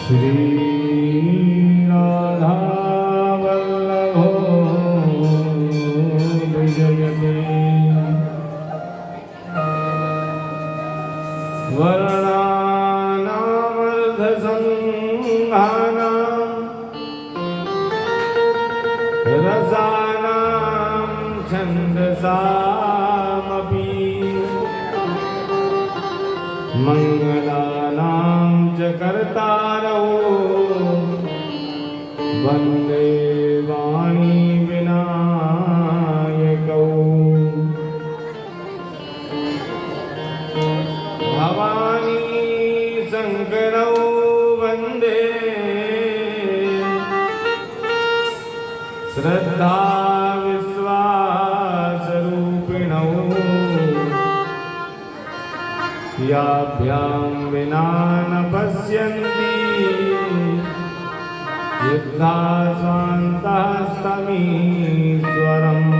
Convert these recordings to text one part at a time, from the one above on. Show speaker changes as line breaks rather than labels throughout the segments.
श्री राधा वल्लभो विजयते वर्णानामर्धसंहानां रसानां छन्दसामपि मंगलानां च कर्तारौ वन्दे वाणी विनायकौ भवानी शंकरौ वन्दे श्रद्धा विश्वासरूपिणौ याभ्यां विना न पश्यन्ति युद्धा स्वान्तस्तमीश्वरम्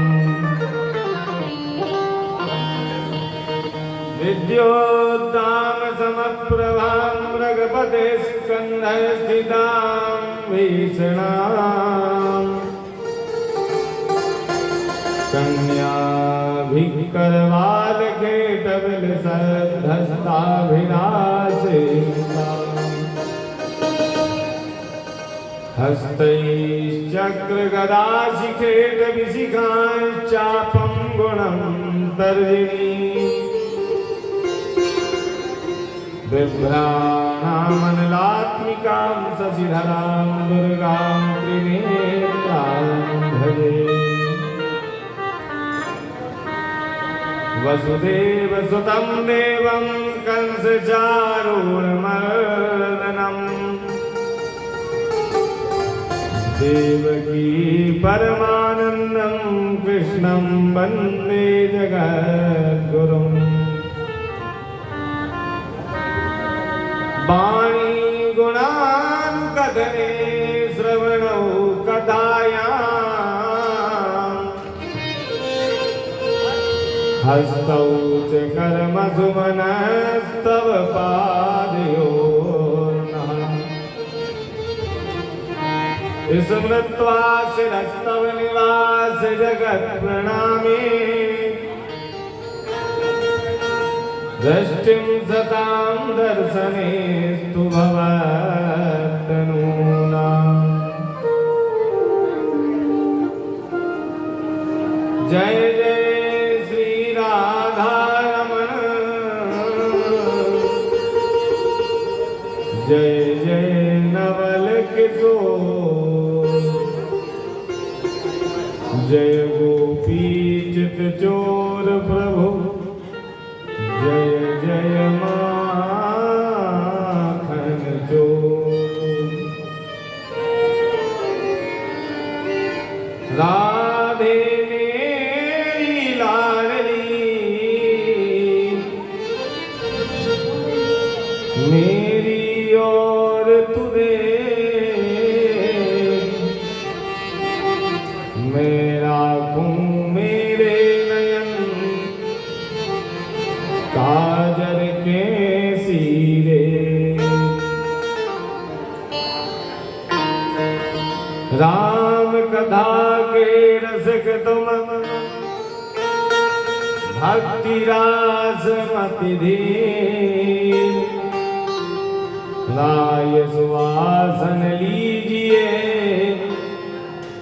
विद्योद्दाम समप्रभां मृगपते स्कन्धे स्थितां भीषणाम् कन्याभिकरवालकेटविलसद्धस्ताभिलाषितां हस्तैश्चक्रगदाशिखेटविशिखाश्चापं गुणं तर्जिनीं बिभ्राणामनलात्मिकां शशिधरां दुर्गां त्रिनेत्रां भजे। वसुदेवसुतं देवं कंसचारूरमर्दनं देवकी परमानन्दं कृष्णं वन्दे जगद्गुरुम् वाणी गुणानुकथने श्रवणौ कथायाम् हस्तौ च कर्मसुमनस्तव पादयोर्नः स्मृत्वा शिरस्तव निवास जगत्प्रणामे दृष्टिं सतां दर्शनेस्तु भवत्तनूनाम् जय जय जय जय नवल किशोर जय गोपी चित चोर प्रभु जय जय माखन चोर राधे मेरी लाडली मेरी और तुझे मैं राखूं मेरे नयन काजल के सीरे राम कथा के रसिक तुम भक्ति रास मति धीर राय सुवासन लीजिए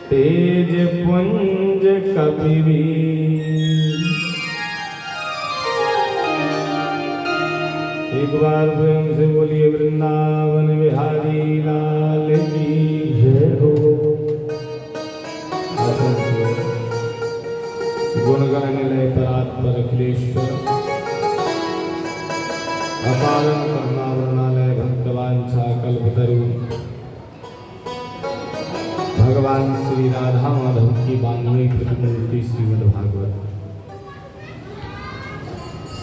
तेज पुंज कपिवीर। एक बार प्रेम से बोलिए वृंदावन बिहारी लाल की जय हो। गुण गाने लय परात्पर अखिलेश्वर अपारं करुणावर्णालय भक्तवांछा कल्पतरु भगवान श्री राधा माधव की बांधवी प्रतिमूर्ति श्रीमद्भागवत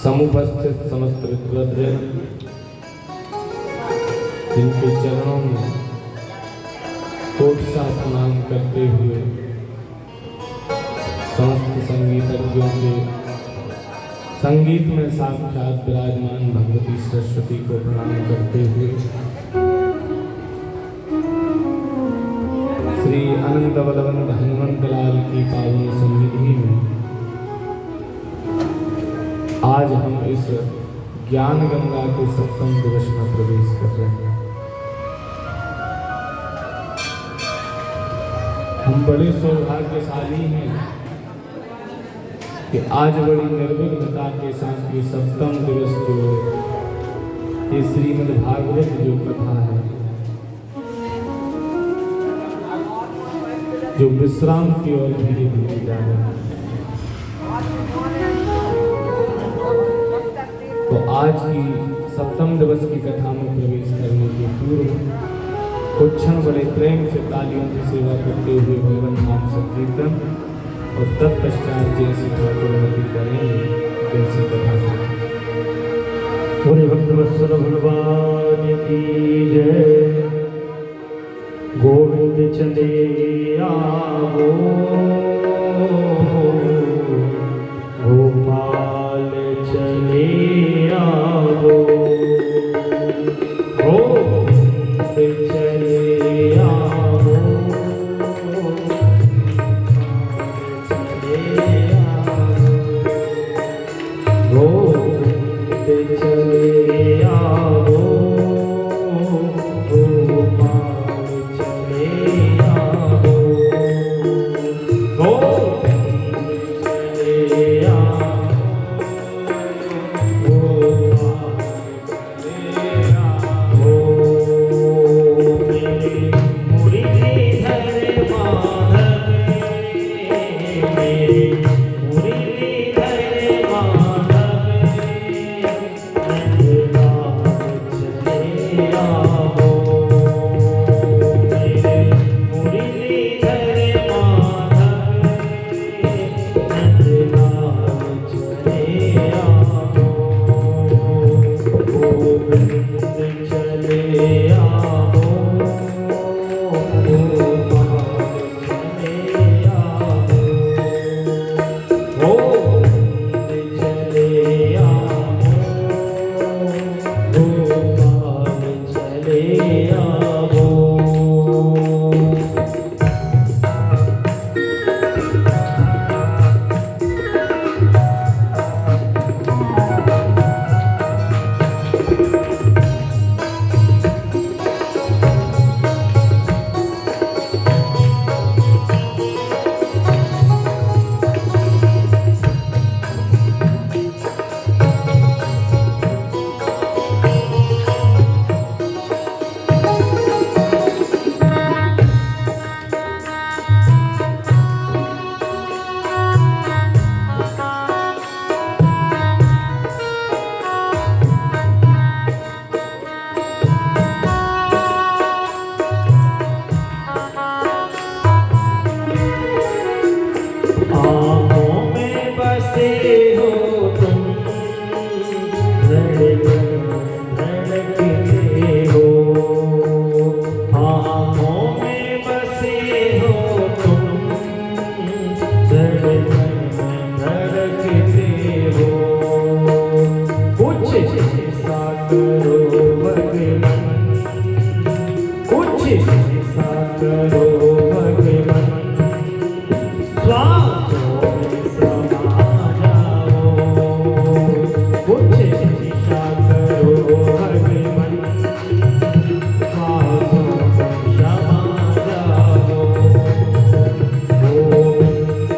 समुपस्थित समस्त विद्वद्जन जिनके चरणों में कोटि सा प्रणाम करते हुए समस्त संगीतज्ञों के संगीत में साक्षात विराजमान भगवती सरस्वती को प्रणाम करते हुए आनंद बलवंत हनुमंत लाल की पावन सन्निधि में आज हम इस ज्ञान गंगा के सप्तम दिवस में प्रवेश कर रहे हैं। हम बड़े सौभाग्यशाली हैं कि आज बड़ी निर्विघ्नता के साथ ये सप्तम दिवस जो ये श्रीमद् भागवत जो कथा है, जो विश्राम की ओर धीरे धीरे जा रहे हैं, तो आज की सप्तम दिवस की कथा में प्रवेश करने के पूर्व कुछ क्षण बड़े प्रेम से तालियों की सेवा करते हुए भगवान नाम संकीर्तन और तत्पश्चात जैसी ठाकुरमती करेंगे जैसी कथा से।
बोले भक्तवत्सल भगवान की जय। गोविंद चले आवो, गोपाल चले आवो, गोविंद चले आवो, चले आवो, गोविंद चले आवो, गोपाल चले आवो, गोविंद चले आवो, गोपाल चले आवो। मेरे मुरलीधर माधव, मेरे मुरलीधर माधव, नंदलाल चले आवो, मेरे मुरलीधर माधव, नंदलाल चले आवो, गोविंद चले आवो, गोपाल चले आवो, गोविंद चले आवो, गोपाल चले आवो। आँखों में बसे हो तुम, धड़कन धड़कते हो, आँखों में बसे हो तुम, धड़कन धड़कते हो। कुछ ऐसा करो भगवान, कुछ ऐसा करो भगवान, स्वास्थ्यों में समा जाओ, कुछ शिक्षा करो भगवान, स्वास्थ्यों में समा जाओ, गोविंद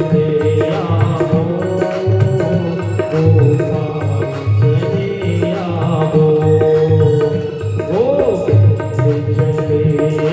चले आवो, गोपाल चले आवो, गोविंद चले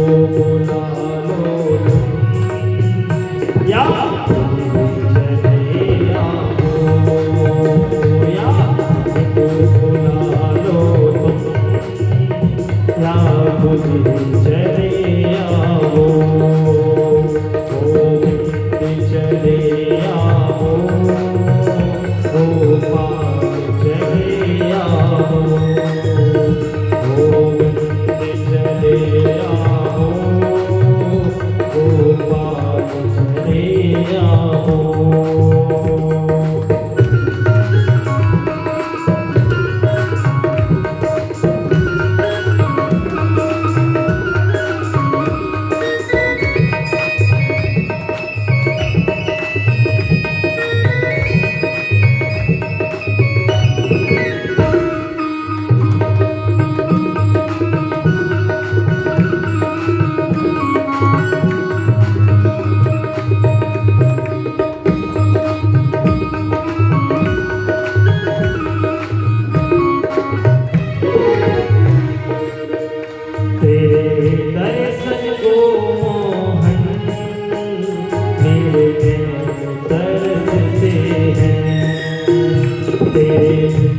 बुला लो तुम, या चले आओ, या बुला लो तुम, या मुझे चले आओ, चले आओ, गोपाल चले आओ, गोविंद चले आओ, गोपाल चले आओ।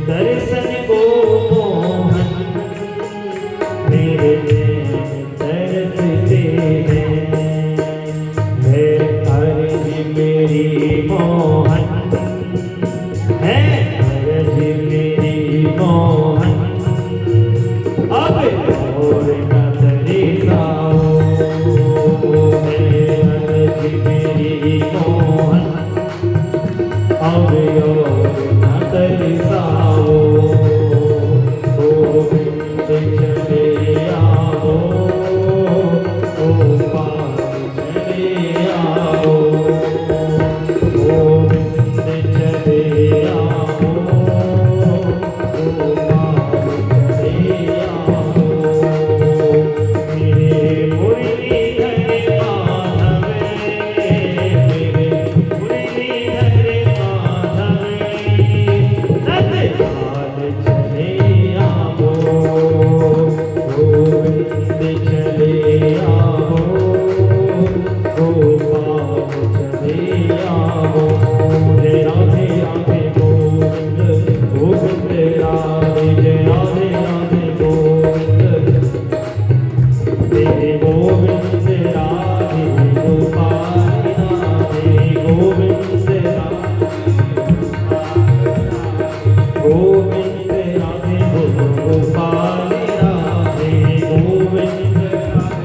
दर्शन को मोहन मेरे तरसते हैं, है अर्जी मेरी मोहन, है अर्जी मेरी मोहन, अब और न तरीसाओ, है अर्जी मेरी मोहन, अब और न तरीसाओ, गोविंद चले आओ, गोपाल चले आओ, गोविंद चले आओ, गोपाल चले आओ, मेरे मुरलीधर माधव, मेरे मुरलीधर माधव, नंदलाल चले आओ, गोविंद चले आओ, गोपाल चले आओ, जय राधे राधे गोविंद, गोविंद राधे, जय राधे राधे गोविंद, जय गोविंद राधे, गोपाल राधे, गोविंद राधे, गोविंद राधे, गोपाल राधे, गोविंद राधे,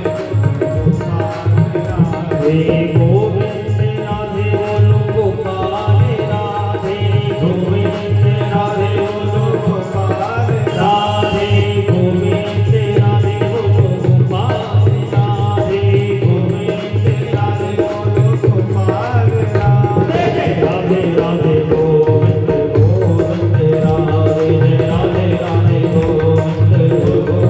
गोविंद राधे, बोलो गोपाल राधे, गोविंद राधे, बोलो गोपाल राधे, गोविंद राधे, बोलो गोपाल राधे, गोविंद राधे, बोलो गोपाल राधे, राधे राधे गोविंद, गोविंद राधे, जय राधे राधे गोविंद, गोविंद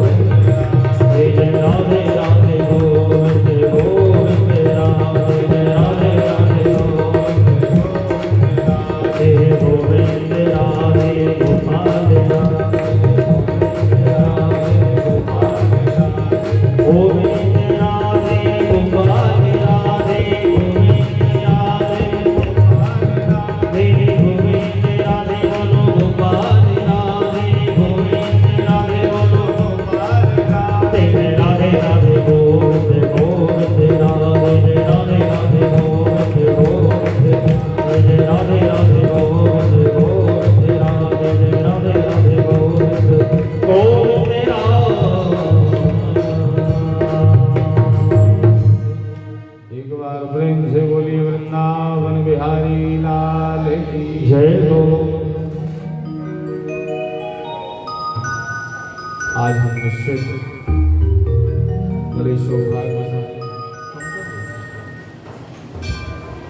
राधे, जय राधे राधे गोविंद, गोविंद राधे, जय राधे राधे गोविंद, गोविंद राधे, गोपाल राधे, गोविंद राधे, गोपाल राधे, गोविंद राधे, गोविंद राधे, बोलो गोपाल राधे, गोविंद राधे, बोलो गोपाल राधे, राधे राधे गोविंद, गोविंद राधे, जय राधे राधे गोविंद, गोविंद जय राधे राधे गोविंद, गोविंद राधे, जय राधे राधे गोविंद, गोविंद
एक बार प्रेम से बोलिए वृंदावन बिहारी लाल की
जय हो।
आज हम निश्चित बड़े सौभाग्य से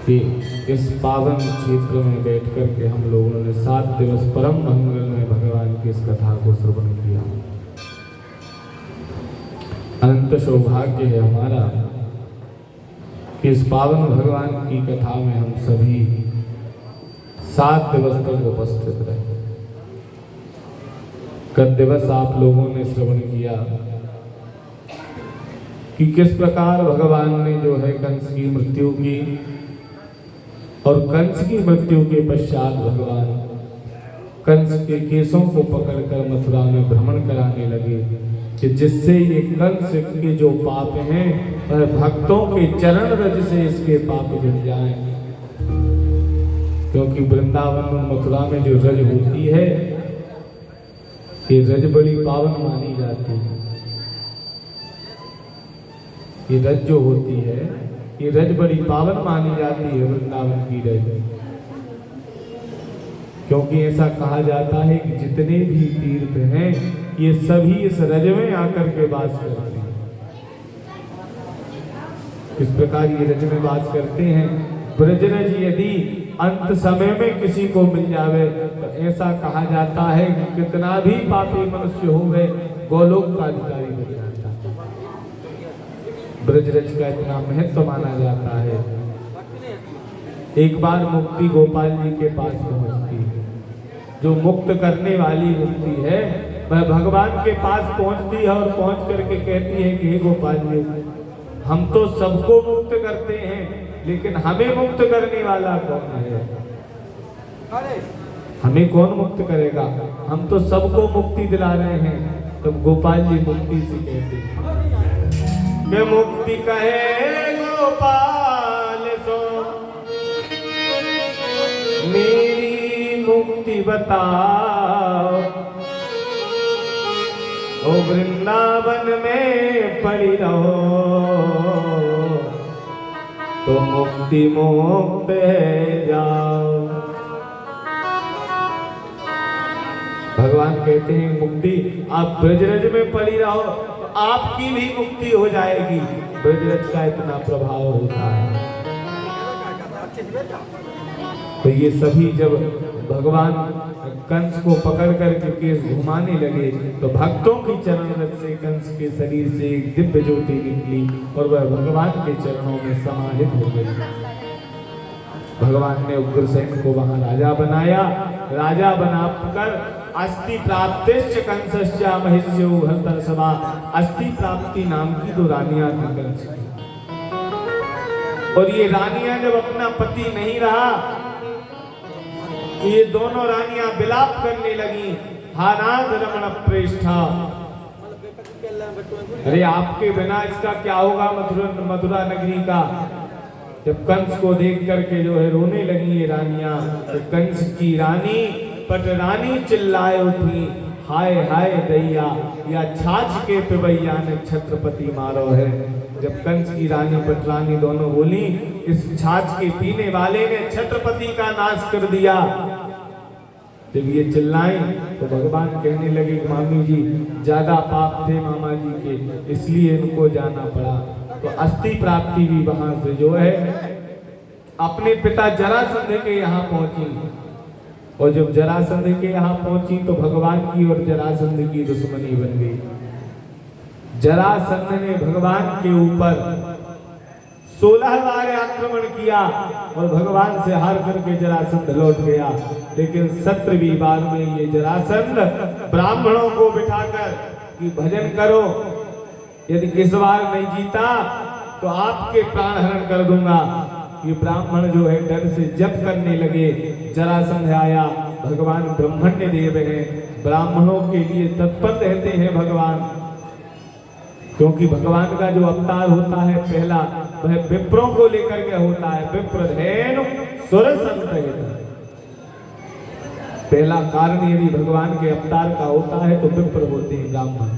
कि इस पावन क्षेत्र में बैठ कर के हम लोगों ने 7 दिवस परम मंगल में भगवान की इस कथा को श्रवण किया। अनंत सौभाग्य है हमारा कि इस पावन भगवान की कथा में हम सभी 7 दिवस तक उपस्थित रहे। गत दिवस आप लोगों ने श्रवण किया कि किस प्रकार भगवान ने जो है कंस की मृत्यु की, और कंस की मृत्यु के पश्चात भगवान कंस के केसों को पकड़कर मथुरा में भ्रमण कराने लगे कि जिससे ये कंस के जो पाप हैं वह भक्तों के चरण रज से इसके पाप जुड़ जाएं। क्योंकि वृंदावन और मथुरा में जो रज होती है ये रज बड़ी पावन मानी जाती है। ये रज जो होती है ये रज बड़ी पावन मानी जाती है, वृंदावन की रज। क्योंकि ऐसा कहा जाता है कि जितने भी तीर्थ हैं ये सभी इस रज में आकर के वास करते हैं। इस प्रकार ये रज में वास करते हैं। ब्रजरज यदि अंत समय में किसी को मिल जावे तो ऐसा कहा जाता है कि कितना भी पापी मनुष्य हो गए गोलोक का अधिकारी बन जाता है। ब्रजरज का इतना महत्व माना जाता है। एक बार मुक्ति गोपाल जी के पास पहुंचती है। जो मुक्त करने वाली मुक्ति है वह भगवान के पास पहुंचती है और पहुंच करके कहती है कि हे गोपाल जी, हम तो सबको मुक्त करते हैं लेकिन हमें मुक्त करने वाला कौन है? हमें कौन मुक्त करेगा? हम तो सबको मुक्ति दिला रहे हैं। तब गोपाल जी मुक्ति से कहते हैं कि मुक्ति कहे गोपाल सो मेरी मुक्ति बताओ, ओ वृंदावन में पड़ी रहो तो मुक्ति मुक्त जाओ। भगवान कहते हैं मुक्ति आप ब्रजरज में पड़ी रहो तो आपकी भी मुक्ति हो जाएगी। ब्रजरज का इतना प्रभाव होता है। तो ये सभी जब भगवान कंस को पकड़ करके केस घुमाने लगे तो भक्तों की चरण रज से कंस के शरीर से एक दिव्य ज्योति निकली और वह भगवान के चरणों में समाहित हो गई। भगवान ने उग्रसेन को वहां राजा बनाया। राजा बनाकर अस्थि प्राप्तिश्च कंसश्च महिष्यो भर्तर्षभा, अस्थि प्राप्ति नाम की दो रानियां थी कंस की। और ये रानियां जब अपना पति नहीं रहा ये दोनों रानियां विलाप करने लगी। हानाद रमण प्रेष्ठा, अरे आपके बिना इसका क्या होगा मथुरा नगरी का। जब कंस को देख करके जो है रोने लगी ये रानियां तो कंस की रानी पटरानी चिल्लाए उठी, हाय हाय दैया या छाछ के पिबैया ने छत्रपति मारो है। जब कंस की रानी पटरानी दोनों बोली इस छाछ के पीने वाले ने छत्रपति का नाश कर दिया। जब ये चिल्लाई तो भगवान कहने लगे मामी जी ज्यादा पाप थे मामा जी के इसलिए इनको जाना पड़ा। तो अस्थि प्राप्ति भी वहां से जो है अपने पिता जरासंध के यहाँ पहुंची। और जब जरासंध के यहाँ पहुंची तो भगवान की और जरासंध की दुश्मनी बन गई। जरासंध ने भगवान के ऊपर 16 बार आक्रमण किया और भगवान से हार करके जरासंध लौट गया। लेकिन 17वीं बार में ये जरासंध ब्राह्मणों को बिठाकर कि भजन करो, यदि इस बार नहीं जीता तो आपके प्राण हरण कर दूंगा। ये ब्राह्मण जो है डर से जप करने लगे। जरासंध आया, भगवान ब्रह्मण्य देव हैं, ब्राह्मणों के लिए तत्पर रहते हैं भगवान। क्योंकि भगवान का जो अवतार होता है पहला वह विप्रों को लेकर के होता है। विप्रधेनु सुर संत, पहला कारण यदि भगवान के अवतार का होता है तो विप्र होते हैं ब्राह्मण।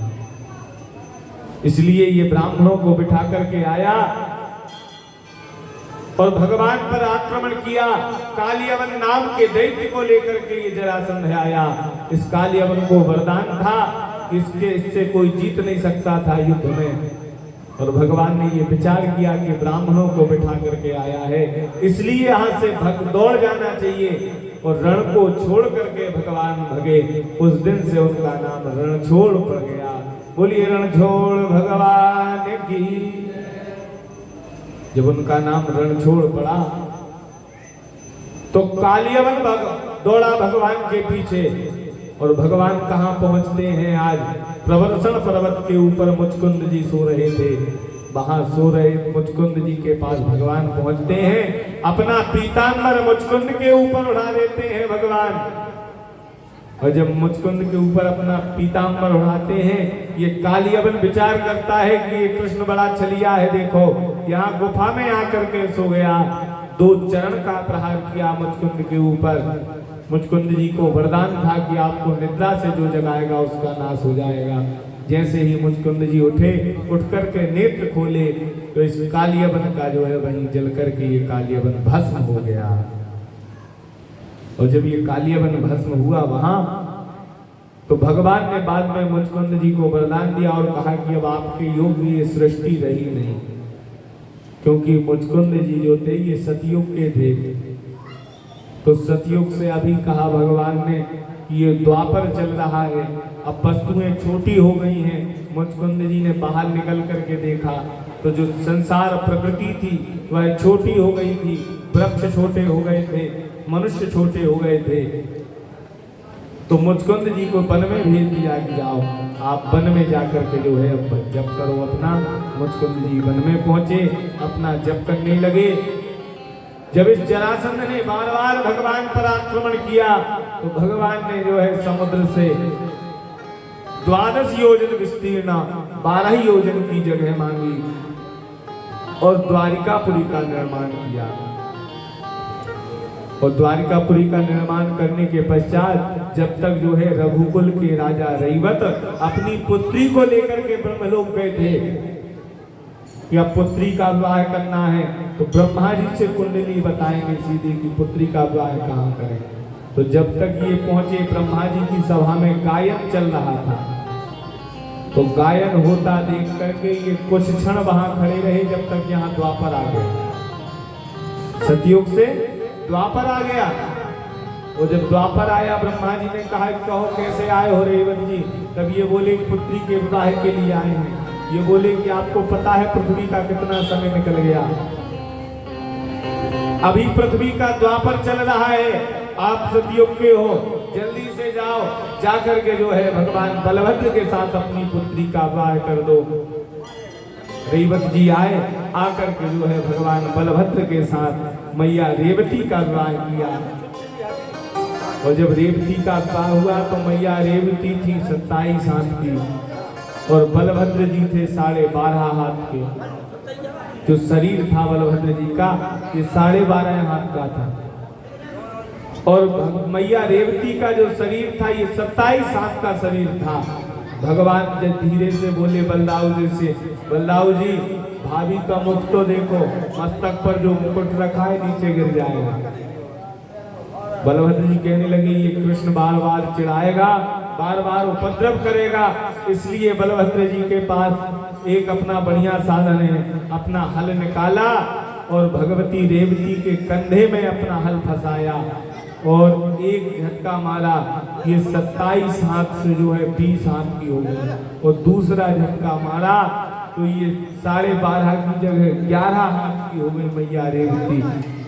इसलिए ये ब्राह्मणों को बिठा करके आया और भगवान पर आक्रमण किया। कालियवन नाम के दैत्य को लेकर के ये जरासंध आया। इस कालियवन को वरदान था इससे कोई जीत नहीं सकता था युद्ध में। और भगवान ने ये विचार किया कि ब्राह्मणों को बिठा करके आया है इसलिए यहाँ से दौड़ जाना चाहिए। और रण को छोड़ करके भगवान भगे। उस दिन से उनका नाम रणछोड़ पड़ गया। बोलिए रणछोड़ भगवान की। जब उनका नाम रणछोड़ पड़ा तो कालियवन दौड़ा भगवान के पीछे। और भगवान कहाँ पहुंचते हैं आज? प्रवर्षण पर्वत के ऊपर मुचकुंद जी सो रहे थे। वहां सो रहे मुचकुंद जी के पास भगवान पहुंचते हैं, अपना पीतांबर मुचकुंद के ऊपर उड़ा देते हैं भगवान। और जब मुचकुंद के ऊपर अपना पीतांबर उड़ाते हैं, ये कालियवन विचार करता है कि ये कृष्ण बड़ा छलिया है, देखो यहाँ गुफा में आकर के सो गया। 2 चरण का प्रहार किया मुचकुंद के ऊपर। मुचकुंद जी को वरदान था कि आपको निद्रा से जो जगाएगा उसका नाश हो जाएगा। जैसे ही मुचकुंद जी उठे, उठ करके नेत्र खोले तो इस कालियवन का जो है वहीं जल करके ये कालियवन भस्म हो गया। और जब ये कालियवन भस्म हुआ वहां, तो भगवान ने बाद में मुचकुंद जी को वरदान दिया और कहा कि अब आपके योग्य ये सृष्टि रही नहीं, क्योंकि मुचकुंद जी जो थे ये सतयुग के थे। तो सतयुग से अभी कहा भगवान ने कि ये द्वापर चल रहा है, अब वस्तुएं छोटी हो गई हैं। मुचकुंद जी ने बाहर निकल करके देखा तो जो संसार प्रकृति थी वह छोटी हो गई थी, वृक्ष छोटे हो गए थे, मनुष्य छोटे हो गए थे। तो मुचकुंद जी को वन में भेज दिया कि जाओ आप वन में जाकर के जो है अब जप करो अपना। मुचकुंद जी वन में पहुंचे, अपना जप करने लगे। जब इस जरासंध ने बार बार भगवान पर आक्रमण किया तो भगवान ने जो है समुद्र से 12 योजन विस्तीर्ण 12 योजन की जगह मांगी और द्वारिकापुरी का निर्माण किया। और द्वारिकापुरी का निर्माण करने के पश्चात जब तक जो है रघुकुल के राजा रैवत अपनी पुत्री को लेकर के ब्रह्मलोक गए थे कि अब पुत्री का विवाह करना है, तो ब्रह्मा जी से कुंडली बताएंगे सीधी कि पुत्री का विवाह कहाँ करें। तो जब तक ये पहुंचे ब्रह्मा जी की सभा में गायन चल रहा था, तो गायन होता देख करके ये कुछ क्षण वहां खड़े रहे जब तक यहाँ द्वापर आ गया। सतयुग से द्वापर आ गया। और जब द्वापर आया, ब्रह्मा जी ने कहा कहो कैसे आए हो रेवत जी। तब ये बोले पुत्री के विवाह के लिए आए हैं। ये बोले कि आपको पता है पृथ्वी का कितना समय निकल गया, अभी पृथ्वी का द्वापर चल रहा है, आप सतयुग के हो, जल्दी से जाओ, जाकर के जो है भगवान बलभद्र के साथ अपनी पुत्री का विवाह कर दो। रेवत जी आए, आकर के जो है भगवान बलभद्र के साथ मैया रेवती का विवाह किया। और जब रेवती का विवाह हुआ तो मैया रेवती थी 27 हाथ की और बलभद्र जी थे 12.5 हाथ के। जो शरीर था बलभद्र जी का ये 12.5 हाथ का था और मैया रेवती का जो शरीर था ये 27 हाथ का शरीर था। भगवान जब धीरे से बोले बलदाऊ जी से, बलदाऊ जी भाभी का मुख तो देखो, मस्तक पर जो मुकुट रखा है नीचे गिर जाएगा। बलभद्र जी कहने लगे ये कृष्ण बार बार चिढ़ाएगा, बार बार उपद्रव करेगा, इसलिए बलभद्र जी के पास एक अपना बढ़िया साधन है, अपना हल निकाला और भगवती रेवती के कंधे में अपना हल फंसाया और एक झटका मारा, ये 27 हाथ से जो है 20 हाथ की हो गई। और दूसरा झटका मारा तो ये 12.5 की जगह 11 हाथ की हो गई मैया रेवती।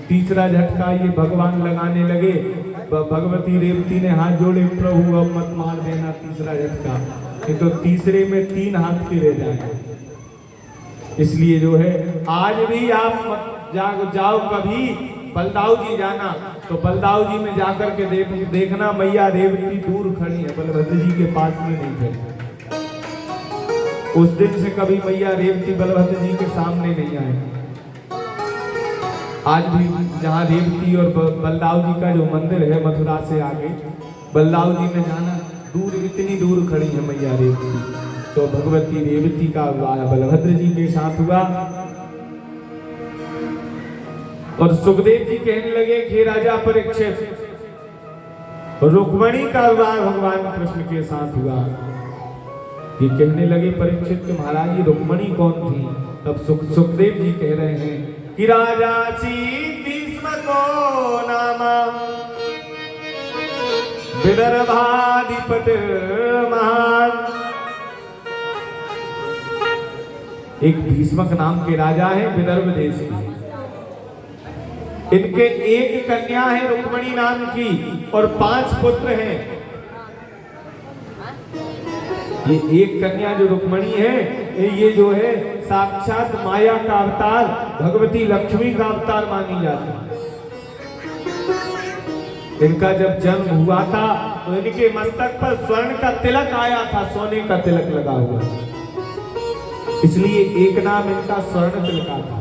तीसरा झटका ये भगवान लगाने लगे, भगवती रेवती ने हाथ जोड़े, प्रभु अब मत मार देना तीसरा झटका, नहीं तो तीसरे में 3 हाथ के रह जाएंगे। इसलिए जो है आज भी आप मत जाओ कभी बलदाऊ जी जाना, तो बलदाऊ जी में जाकर के देखना मैया रेवती दूर खड़ी है, बलभद्र जी के पास में नहीं खड़ी। उस दिन से कभी मैया रेवती बलभद्र जी के सामने नहीं आए। आज भी जहाँ रेवती और बलदाऊ जी का जो मंदिर है मथुरा से आगे, बलदाऊ जी में जाना दूर, इतनी दूर खड़ी है मैया रेवती। तो भगवती रेवती का विवाह बलभद्र जी के साथ हुआ। और सुखदेव जी कहने लगे कि राजा परीक्षित, रुक्मणी का विवाह भगवान कृष्ण के साथ हुआ। ये कहने लगे परीक्षित के महाराज ये रुक्मणी कौन थी? तब सुखदेव जी कह रहे हैं कि राजा भीष्म को नामा विदर्भाधिपति महान। एक भीष्मक नाम के राजा है विदर्भ देश के। इनके एक कन्या है रुक्मणी नाम की और 5 पुत्र हैं। ये एक कन्या जो रुक्मणी है ये जो है साक्षात माया का अवतार, भगवती लक्ष्मी का अवतार मानी जाती है। इनका जब जन्म हुआ था तो इनके मस्तक पर स्वर्ण का तिलक आया था, सोने का तिलक लगा हुआ, इसलिए एक नाम इनका स्वर्ण तिलका था।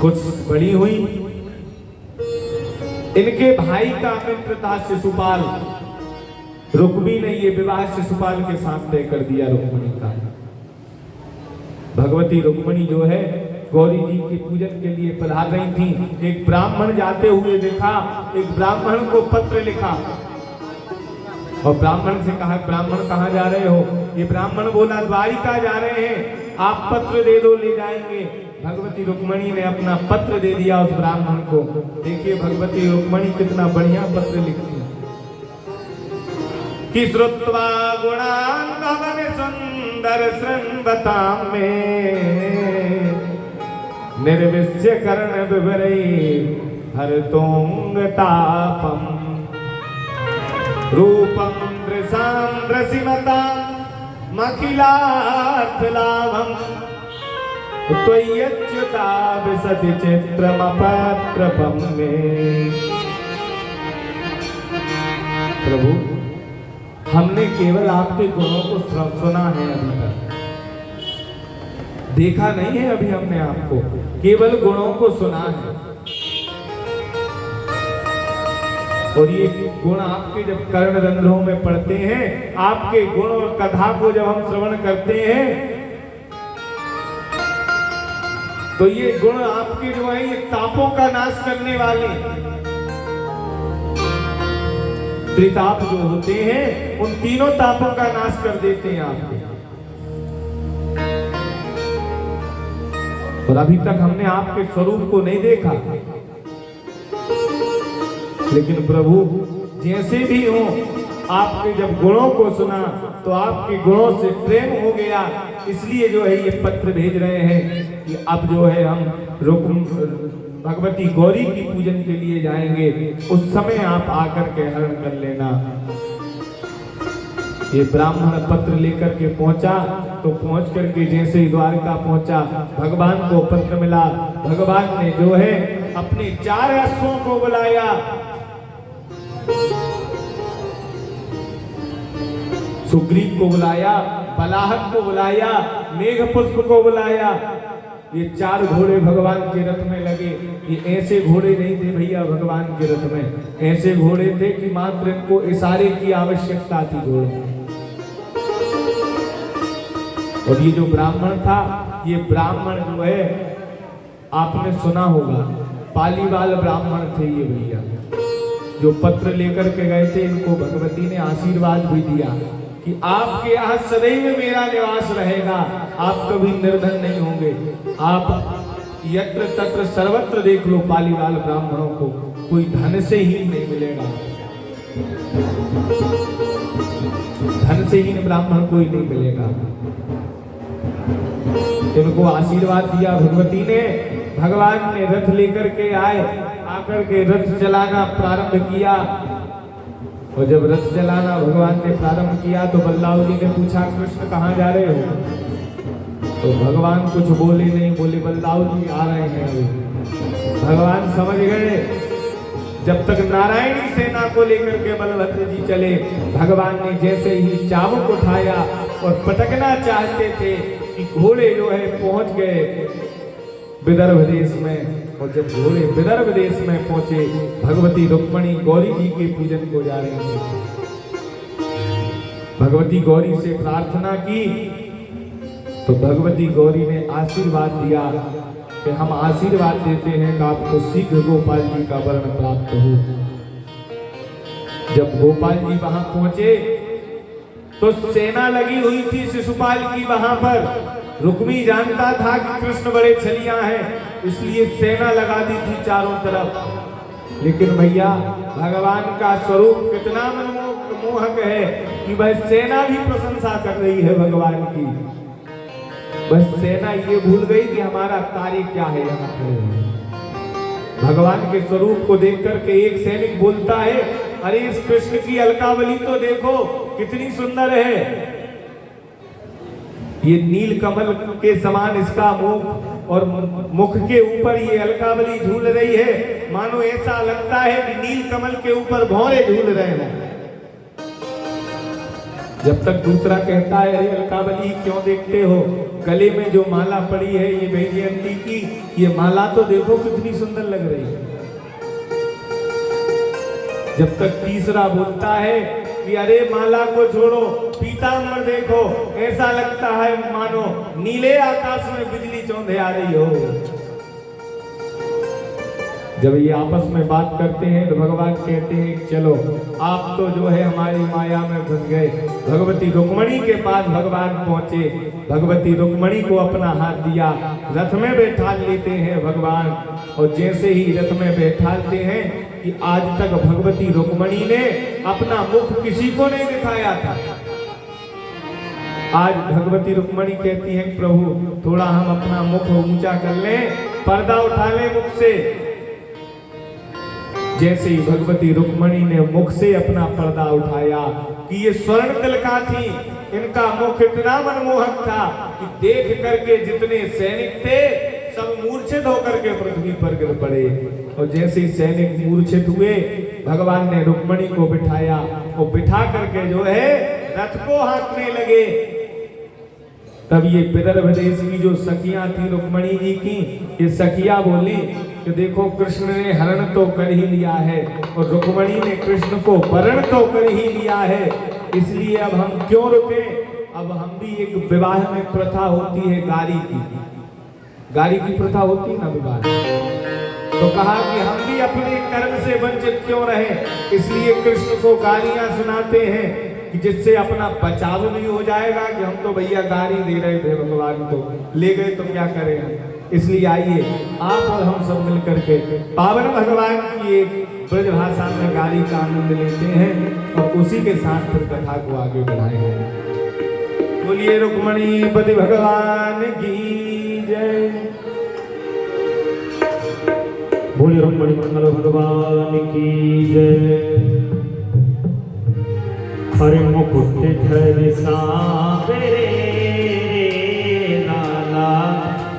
कुछ बड़ी हुई, इनके भाई का मित्र था शिशुपाल, रुक्मी ने ये विवाह शिशुपाल के साथ तय कर दिया रुक्मिणी का। भगवती रुक्मिणी जो है गौरी जी के पूजन के लिए पधार रही थी। एक ब्राह्मण जाते हुए देखा, एक ब्राह्मण को पत्र लिखा और ब्राह्मण से कहा, ब्राह्मण कहाँ जा रहे हो? ये ब्राह्मण बोला द्वारिका जा रहे हैं, आप पत्र दे दो, ले जाएंगे। भगवती रुक्मिणी ने अपना पत्र दे दिया उस ब्राह्मण को। देखिए भगवती रुक्मिणी कितना बढ़िया पत्र लिखती है कि श्रुत्वा गुणान् भवन सुंदर शृण्वतां मे निर्विश्य कर्ण विवरै हरतोंगतापम रूपं दृशां दृशिमतां मखिलार्थलाभं त्वय्यच्युता विशति चित्रमपत्रपं मे। प्रभु, हमने केवल आपके गुणों को सुना है, अभी तक देखा नहीं है। अभी हमने आपको केवल गुणों को सुना है, और ये गुण आपके जब कर्ण रंध्रों में पड़ते हैं, आपके गुण और कथा को जब हम श्रवण करते हैं, तो ये गुण आपके जो है ये तापों का नाश करने वाले, त्रिताप जो होते हैं उन तीनों तापों का नाश कर देते हैं आपके। और अभी तक हमने आपके स्वरूप को नहीं देखा, लेकिन प्रभु जैसे भी हो, आपके जब गुणों को सुना तो आपके गुणों से प्रेम हो गया, इसलिए जो है ये पत्र भेज रहे हैं कि अब जो है हम भगवती गौरी की पूजन के लिए जाएंगे, उस समय आप आकर के हरण कर लेना। ये ब्राह्मण पत्र लेकर के पहुंचा, तो पहुंच करके जैसे ही द्वारका पहुंचा, भगवान को पत्र मिला। भगवान ने जो है अपने 4 अश्वों को बुलाया, सुग्रीव को बुलाया, बलाहक को बुलाया, मेघपुष्प को बुलाया। ये 4 घोड़े भगवान के रथ में लगे। ये ऐसे घोड़े नहीं थे भैया भगवान के रथ में, ऐसे घोड़े थे कि मात्र इनको इशारे की आवश्यकता थी घोड़ों। और ये जो ब्राह्मण था, ये ब्राह्मण जो है आपने सुना होगा, पालीवाल ब्राह्मण थे ये भैया, जो पत्र लेकर के गए थे। इनको भगवती ने आशीर्वाद भी दिया कि आपके यहाँ सदैव मेरा निवास रहेगा, आप कभी निर्धन नहीं होंगे। आप यत्र तत्र सर्वत्र देख लो पालीवाल ब्राह्मणों को, कोई धन से ही नहीं मिलेगा, धन से ही ब्राह्मण कोई नहीं मिलेगा। इनको आशीर्वाद दिया भगवती ने। भगवान ने रथ लेकर के आए, आकर के रथ चलाना प्रारंभ किया। और जब रथ चलाना भगवान ने प्रारंभ किया तो बलराम जी ने पूछा, कृष्ण कहाँ जा रहे हो? तो भगवान कुछ बोले नहीं, बोले बलराम जी आ रहे हैं अभी। भगवान समझ गए, जब तक नारायणी सेना को लेकर के बलभद्र जी चले, भगवान ने जैसे ही चाबुक उठाया और पटकना चाहते थे कि घोड़े जो है पहुंच गए विदर्भ देश में। और जब घोड़े विदर्भ देश में पहुंचे, भगवती रुक्मिणी गौरी जी के पूजन को जा रही थी। भगवती गौरी से प्रार्थना की तो भगवती गौरी ने आशीर्वाद दिया कि हम आशीर्वाद देते हैं कि आपको शीघ्र गोपाल जी का वर्ण प्राप्त हो। जब गोपाल जी वहां पहुंचे तो सेना लगी हुई थी शिशुपाल की वहां पर। रुक्मी जानता था कि कृष्ण बड़े छलिया हैं, इसलिए सेना लगा दी थी चारों तरफ। लेकिन भैया भगवान का स्वरूप कितना मनमोहक है कि वह सेना भी प्रशंसा कर रही है भगवान की। बस सेना ये भूल गई कि हमारा कार्य क्या है यहाँ खड़े। भगवान के स्वरूप को देख करके एक सैनिक बोलता है, अरे इस कृष्ण की अलकावली तो देखो, कितनी सुंदर है। ये नील कमल के समान इसका मुख और मुख के ऊपर ये अलकावली झूल रही है, मानो ऐसा लगता है कि नील कमल के ऊपर भौरे झूल रहे हैं। जब तक दूसरा कहता है अरे अलकावली क्यों देखते हो, गले में जो माला पड़ी है ये वैजयंती की, ये माला तो देखो कितनी सुंदर लग रही है। जब तक तीसरा बोलता है कि अरे माला को छोड़ो, पीतांबर देखो, ऐसा लगता है मानो नीले आकाश में बिजली चौंधे आ रही हो। जब ये आपस में बात करते हैं तो भगवान कहते हैं चलो आप तो जो है हमारी माया में फंस गए। भगवती रुक्मणी के पास भगवान पहुंचे, भगवती रुक्मणी को अपना हाथ दिया, रथ में बैठा लेते हैं भगवान। और जैसे ही रथ में बैठाते हैं कि आज तक भगवती रुक्मणी ने अपना मुख किसी को नहीं दिखाया था। आज भगवती रुक्मणी कहती हैं प्रभु थोड़ा हम अपना मुख ऊंचा कर लें, पर्दा उठा लें मुख से। जैसे ही भगवती रुक्मणी ने मुख से अपना पर्दा उठाया कि ये स्वर्ण तिलका थी, इनका मुख इतना मनमोहक था कि देख करके जितने सैनिक थे सब मूर्छित होकर के पृथ्वी पर गिर पड़े। और जैसे ही सैनिक मूर्छित हुए, भगवान ने रुक्मणी को बिठाया और बिठा करके जो है रथ को हाँकने लगे। तब ये विदर्भ देश की जो सखियां थी रुक्मणी जी की, ये सखियां बोली कि देखो कृष्ण ने हरण तो कर ही लिया है और रुक्मणी ने कृष्ण को वरण तो कर ही लिया है, इसलिए अब हम क्यों रुके। अब हम भी एक विवाह में प्रथा होती है गारी की प्रथा होती है ना विवाह, तो कहा कि हम भी अपने कर्म से वंचित क्यों रहे, इसलिए कृष्ण को गालियां सुनाते हैं कि जिससे अपना बचाव भी हो जाएगा कि हम तो भैया गाली दे रहे थे भगवान को, ले गए तो क्या करें। इसलिए आइए आप और हम सब मिलकर के पावन भगवान की एक ब्रज भाषा में गाली का आनंद लेते हैं और उसी के साथ फिर कथा को आगे बढ़ाए हैं। बोलिए रुक्मणी पति भगवान की जय।
बोलिए रुक्मणी मंगल भगवान की जय। हरे मुकुट धर सांवरे लाला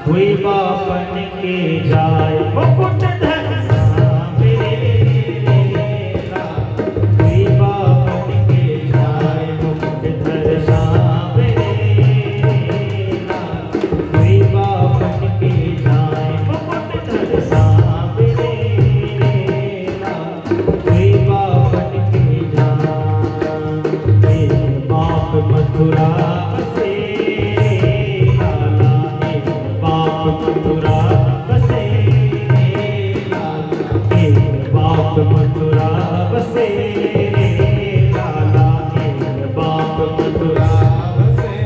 हुई बापन के जाय। मुकुट धर सांवरे लाला हुई बापन के जाय। मुकुट धर सांवरे लाला हुई बापन के जाय। मुकुट धर सांवरे लाला हुई बापन के जाय। मथुरा बसे लाला एक बाप मथुरा बसे लाला एक बाप मथुरा बसे लाला एक बाप मथुरा बसे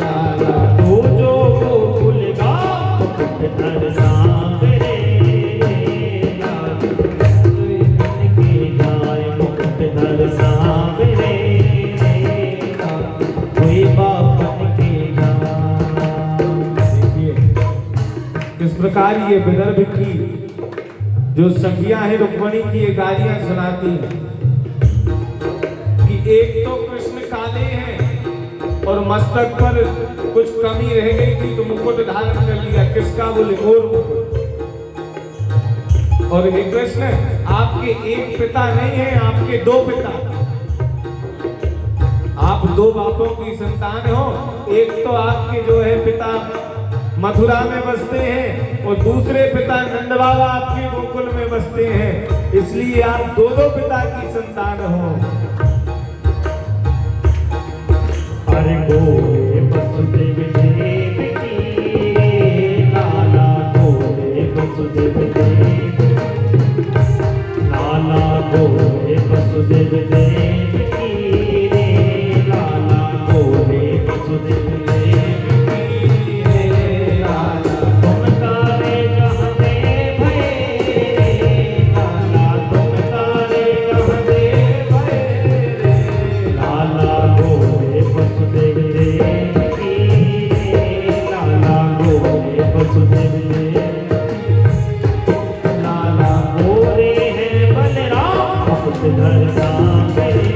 लाला। तो जो गोकुल का मुकुट धर सांवरे लाला बन के जाए। मुकुट धर सांवरे
इस प्रकार ये विदर्भ की जो सखियां हैं रुक्मणी की ये गालियां सुनाती हैं कि एक तो कृष्ण काले हैं और मस्तक पर कुछ कमी रह गई थी तो मुकुट धारण कर लिया। किसका? बोले मोर मुकुट। और हे कृष्ण आपके एक पिता नहीं है, आपके दो पिता, आप दो बापों की संतान हो। एक तो आपके जो है पिता मथुरा में बसते हैं और दूसरे पिता नंद बाबा आपके गोकुल में बसते हैं, इसलिए आप दो दो पिता की संतान हो।
अरे गोरे वसुदेव देव की लाला गोरे वसुदेव देव लाला गोरे वसुदेव देव की लाला गोरे वसुदेव देव की लाला। तुम तारे कहाँ दे भये लाला तुम तारे कहाँ दे भये लाला गोरे वसुदेव देव की लाला गोरे वसुदेव देव लाला गोरे हैं बलराम मुकुट धर सांवरे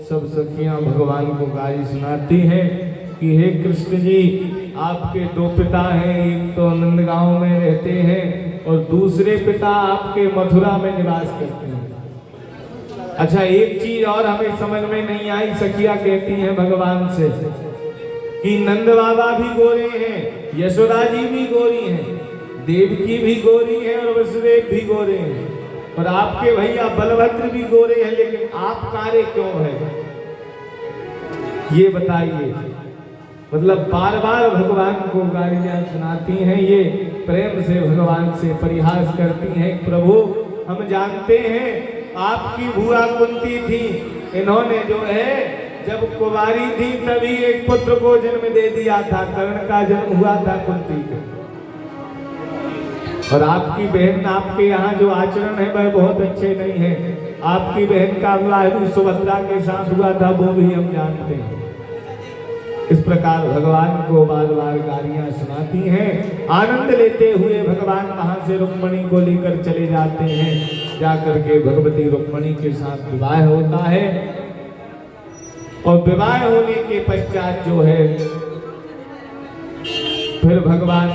सब सखियां भगवान को गाली सुनाती हैं कि हे कृष्ण जी, आपके दो पिता हैं, एक तो नंदगांव में रहते हैं और दूसरे पिता आपके मथुरा में निवास करते हैं। अच्छा, एक चीज और हमें समझ में नहीं आई, सखिया कहती हैं भगवान से कि नंद बाबा भी गोरे हैं, यशोदा जी भी गोरी हैं, देवकी भी गोरी है और वसुदेव भी गोरे हैं, और आपके भैया बलभद्र भी गोरे हैं, लेकिन आप कारे क्यों हैं? ये बताइए। मतलब बार बार भगवान को गालियां सुनाती हैं, ये प्रेम से भगवान से परिहास करती हैं। प्रभु, हम जानते हैं आपकी बुआ कुंती थी, इन्होंने जो है जब कुंवारी थी तभी एक पुत्र को जन्म दे दिया था, कर्ण का जन्म हुआ था कुंती को। और आपकी बहन, आपके यहाँ जो आचरण है वह बहुत अच्छे नहीं है। आपकी बहन का विवाह सुभद्रा के साथ हुआ था, वो भी हम जानते हैं। इस प्रकार भगवान को बार बार गालियां सुनाती हैं। आनंद लेते हुए भगवान वहां से रुक्मणी को लेकर चले जाते हैं। जाकर के भगवती रुक्मणी के साथ विवाह होता है, और विवाह होने के पश्चात जो है फिर भगवान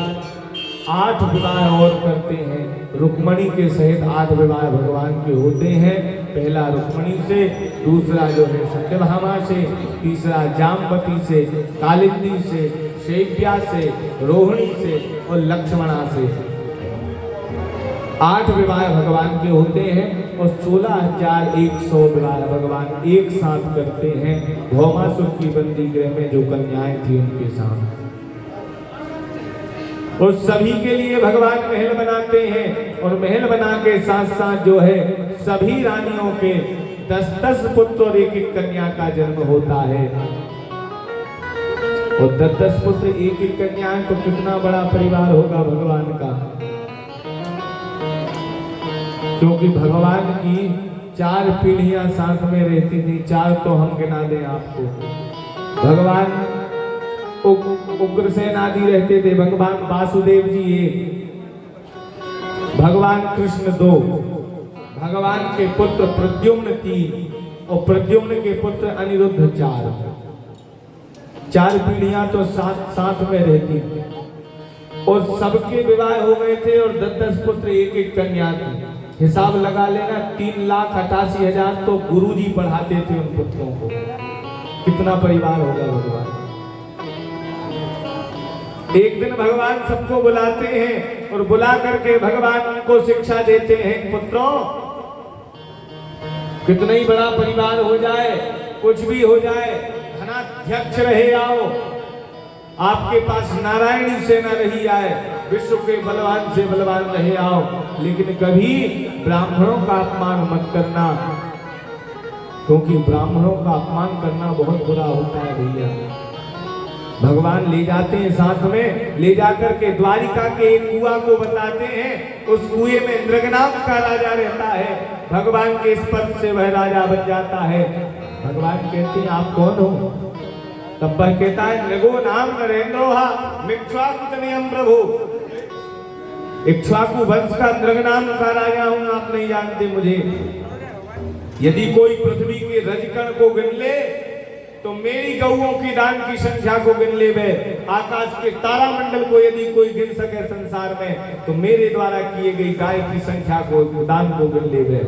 8 विवाह और करते हैं। रुक्मणी के सहित 8 विवाह भगवान के होते हैं। पहला रुक्मणी से, दूसरा जो है सत्यभामा से, तीसरा जामवती से, कालिंदी से, शैव्या से, रोहिणी से और लक्ष्मणा से। 8 विवाह भगवान के होते हैं और 16,100 विवाह भगवान एक साथ करते हैं भौमासुर की बंदी गृह में जो कन्याएं थी उनके साथ। और सभी के लिए भगवान महल बनाते हैं, और महल बना के साथ साथ जो है सभी रानियों के 10-10 पुत्र और 1-1 कन्या का जन्म होता है। और 10-10 पुत्र 1-1 कन्या, तो कितना बड़ा परिवार होगा भगवान का। क्योंकि भगवान की 4 पीढ़ियां साथ में रहती थी। 4 तो हम गिना दें आपको। भगवान उग्रसेन आदि रहते थे, भगवान वासुदेव जी 1, भगवान कृष्ण 2, भगवान के पुत्र प्रद्युम्न 3, और प्रद्युम्न के पुत्र अनिरुद्ध 4 पीढ़ियां तो साथ में रहती थी और सबके विवाह हो गए थे और 10 पुत्र एक कन्या थी। हिसाब लगा लेना 3,88,000 तो गुरुजी पढ़ाते थे उन पुत्रों को। कितना परिवार होगा भगवान। एक दिन भगवान सबको बुलाते हैं और बुला करके भगवान उनको शिक्षा देते हैं, पुत्रों कितना ही बड़ा परिवार हो जाए, कुछ भी हो जाए, धनाध्यक्ष रहे आओ, आपके पास नारायणी सेना रही आए, विश्व के बलवान से बलवान रहे आओ, लेकिन कभी ब्राह्मणों का अपमान मत करना, क्योंकि ब्राह्मणों का अपमान करना बहुत बुरा होता है भैया। भगवान ले जाते हैं साथ में, ले जाकर के द्वारिका के एक कुआं को बताते हैं। उस कुएं में नृगनाम का राजा रहता है। भगवान के स्पर्श से वह राजा बन जाता है। भगवान कहते हैं आप कौन हो? तब वह कहता है नृगो नाम नरेंद्रोहा मिक्ष्वाकुतनयम प्रभु। इक्ष्वाकु वंश का नृगनाम का राजा हूं, आप नहीं जानते मुझे। यदि कोई पृथ्वी के रजकण को गिन ले तो मेरी गौओं की दान की संख्या को गिन ले वे। आकाश के तारामंडल को यदि कोई गिन सके संसार में तो मेरे द्वारा किए गई गाय की संख्या को, दान को गिन ले वे।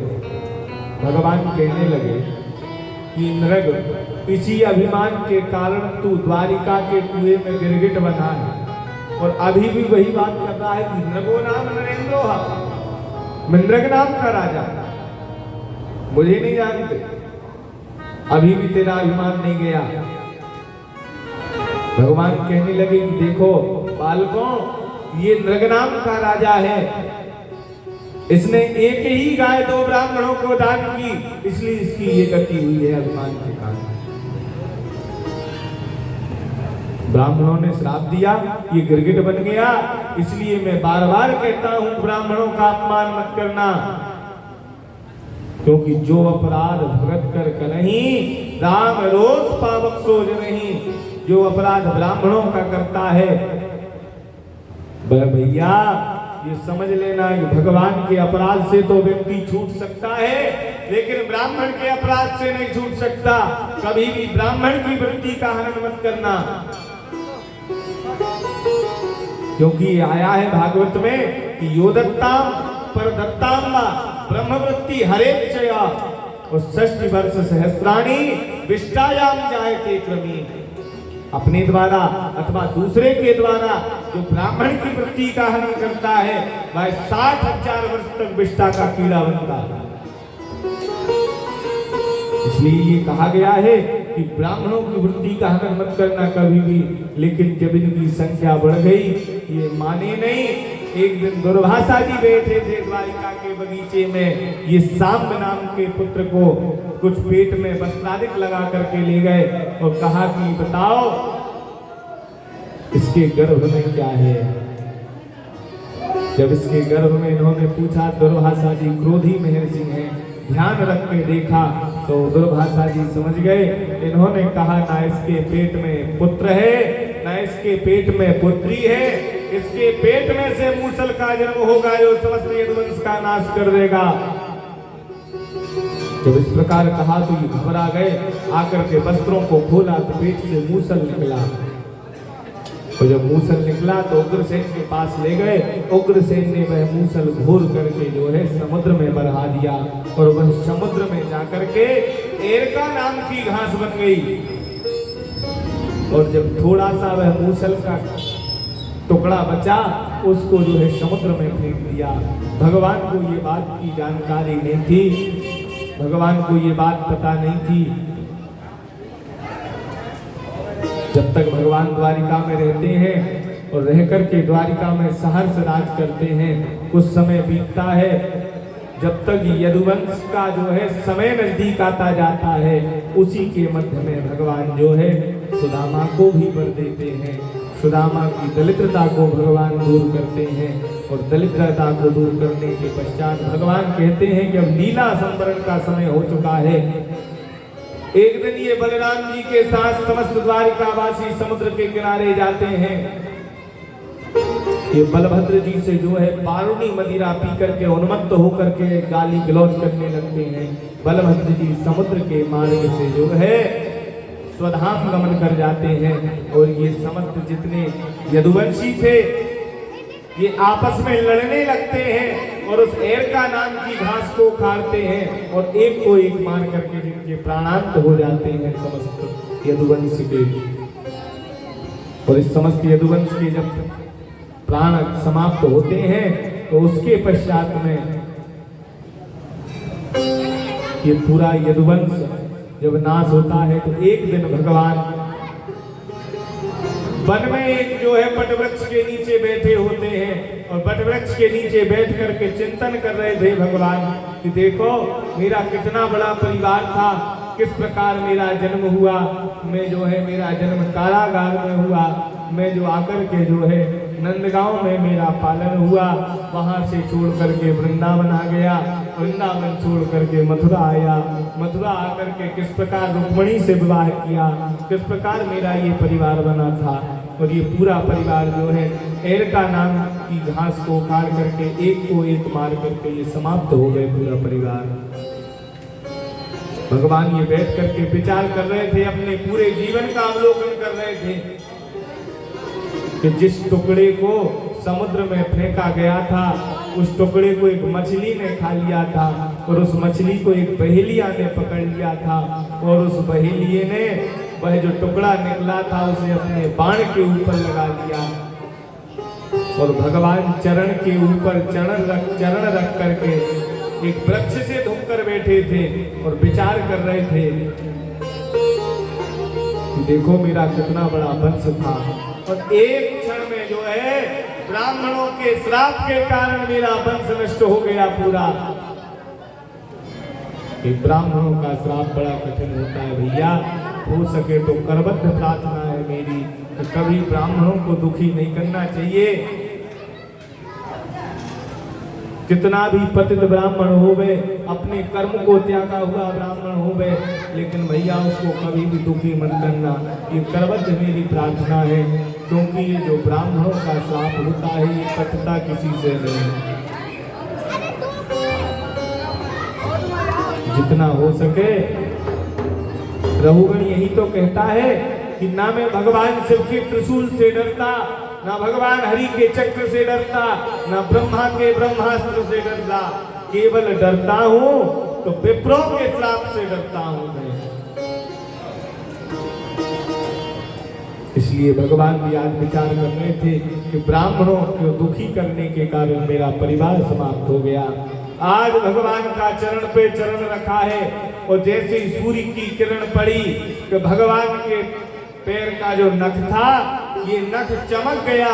भगवान कहने लगे कि नृग इसी अभिमान के कारण तू द्वारिका के कुएं में गिरगिट बना है और अभी भी वही बात कर रहा है कि नृगो नाम नरेंद्रोहा, मैं नृग नाम का राजा, मुझे नहीं जानते, अभी भी तेरा अभिमान नहीं गया। भगवान कहने लगे कि देखो बालकों, ये नृगनाम का राजा है, इसने एक ही गाय 2 ब्राह्मणों को दान की, इसलिए इसकी ये गति हुई है अभिमान के कारण। ब्राह्मणों ने श्राप दिया, ये गिरगिट बन गया, इसलिए मैं बार बार कहता हूं ब्राह्मणों का अपमान मत करना, क्योंकि जो अपराध भगत कर करही राम रोज पावक सोज नहीं। जो अपराध ब्राह्मणों का करता है, भैया ये समझ लेना कि भगवान के अपराध से तो व्यक्ति छूट सकता है, लेकिन ब्राह्मण के अपराध से नहीं छूट सकता। कभी भी ब्राह्मण की वृत्ति का हनन मत करना, क्योंकि आया है भागवत में कि योदत्ताम परदत्ताम्बा ब्रह्मवृत्ति हरेक्षया और 60 वर्ष सहस्राणी विष्टायाम जायते क्रमी। अपने द्वारा अथवा दूसरे के द्वारा जो ब्राह्मण की वृत्ति का हनन करता है वह 60,000 वर्ष तक विष्टा का कीड़ा बनता है। इसलिए ये कहा गया है कि ब्राह्मणों की वृत्ति का हनन मत करना कभी भी, लेकिन जब इनकी संख्या बढ़ गई ये माने नहीं। एक दिन दुर्वासा जी बैठे थे द्वारिका के बगीचे में, ये सांब नाम के पुत्र को कुछ पेट में वस्त्रादिक लगा करके ले गए और कहा कि बताओ इसके गर्भ में क्या है। जब इसके गर्भ में इन्होंने पूछा, दुर्वासा जी क्रोधी महर्षि हैं, ध्यान रख के देखा तो दुर्वासा जी समझ गए। इन्होंने कहा ना इसके पेट में पुत्र है ना इसके पेट में पुत्री है, इसके पेट में से मूसल का जन्म होगा जो समस्त यदुवंश का नाश कर देगा। जब इस प्रकार कहा तो ये घबरा गए, आकर के वस्त्रों को खोला तो पेट से मूसल निकला। और जब मूसल निकला तो उग्रसेन के पास ले गए। उग्रसेन ने वह मूसल घोर करके जो है समुद्र में बढ़ा दिया और वह समुद्र में जाकर के एरका नाम की घास बन गई। और जब थोड़ा सा वह मूसल का टुकड़ा बचा उसको जो है समुद्र में फेंक दिया। भगवान को ये बात की जानकारी नहीं थी, भगवान को ये बात पता नहीं थी। जब तक भगवान द्वारिका में रहते हैं और रह करके द्वारिका में सहर्ष राज करते हैं, कुछ समय बीतता है। जब तक यदुवंश का जो है समय नजदीक आता जाता है, उसी के मध्य में भगवान जो है सुदामा को भी वर देते हैं। सुदामा की दरिद्रता को भगवान दूर करते हैं और दरिद्रता को दूर करने के पश्चात भगवान कहते हैं कि अब लीला संवरण का समय हो चुका है। एक दिन ये बलराम जी के साथ समस्त द्वारिकावासी समुद्र के किनारे जाते हैं। ये बलभद्र जी से जो है बारूणी मदिरा पी करके उन्मत्त होकर के गाली गलौज करने लगते हैं। बलभद्र जी समुद्र के मार्ग से जो है स्वधाम गमन कर जाते हैं और ये समस्त जितने यदुवंशी थे ये आपस में लड़ने लगते हैं और उस एरका नाम की घास को खाते हैं और एक को एक मार करके जिनके प्राणांत हो जाते हैं समस्त यदुवंश के। और इस समस्त यदुवंश के जब प्राण समाप्त होते हैं तो उसके पश्चात में ये पूरा यदुवंश जब नाश होता है तो एक दिन भगवान वन में एक जो है वटवृक्ष के नीचे बैठे होते हैं और वटवृक्ष के नीचे बैठ करके चिंतन कर रहे थे भगवान कि देखो मेरा कितना बड़ा परिवार था, किस प्रकार मेरा जन्म हुआ। मैं जो है मेरा जन्म कारागार में हुआ, मैं जो आकर के जो है नंदगांव में मेरा पालन हुआ, वहां से छोड़ करके वृंदावन आ गया, वृंदावन छोड़ करके मथुरा आया, मथुरा आकर के किस प्रकार रुक्मणी से विवाह किया, किस प्रकार मेरा ये परिवार बना था। और ये पूरा परिवार जो है एरका नाम की घास को काट करके एक को एक मार करके ये समाप्त हो गए पूरा परिवार। भगवान ये बैठ करके विचार कर रहे थे, अपने पूरे जीवन का अवलोकन कर रहे थे कि जिस टुकड़े को समुद्र में फेंका गया था उस टुकड़े को एक मछली ने खा लिया था और उस मछली को एक बहेलिया ने पकड़ लिया था और उस बहेलिये ने वह जो टुकड़ा निकला था उसे अपने बाण के ऊपर लगा लिया और भगवान चरण के ऊपर चरण रख करके एक वृक्ष से धुम कर बैठे थे और विचार कर रहे थे कि देखो मेरा कितना बड़ा वंश था और एक क्षण में जो है ब्राह्मणों के श्राप के कारण मेरा वंश नष्ट हो गया पूरा। ब्राह्मणों का श्राप बड़ा कठिन होता है भैया, हो सके तो करबद्ध प्रार्थना है मेरी कि कभी ब्राह्मणों को दुखी नहीं करना चाहिए। कितना भी पतित ब्राह्मण हो गए, अपने कर्म को त्यागा हुआ ब्राह्मण हो गए, लेकिन भैया उसको कभी भी दुखी मत करना, ये करबद्ध मेरी प्रार्थना है। क्योंकि ये जो ब्राह्मणों का श्राप होता है ये कटता किसी से नहीं। जितना हो सके रघुगण यही तो कहता है कि ना मैं भगवान शिव के त्रिशूल से डरता, ना भगवान हरि के चक्र से डरता, ना ब्रह्मा के ब्रह्मास्त्र से डरता, केवल डरता हूं तो विप्रों के श्राप से डरता हूं मैं। इसलिए भगवान भी आज विचार कर रहे थे कि ब्राह्मणों को दुखी करने के कारण मेरा परिवार समाप्त हो गया। आज भगवान का चरण पे चरण रखा है और जैसे ही सूर्य की किरण पड़ी कि भगवान के पैर का जो नख था ये नख चमक गया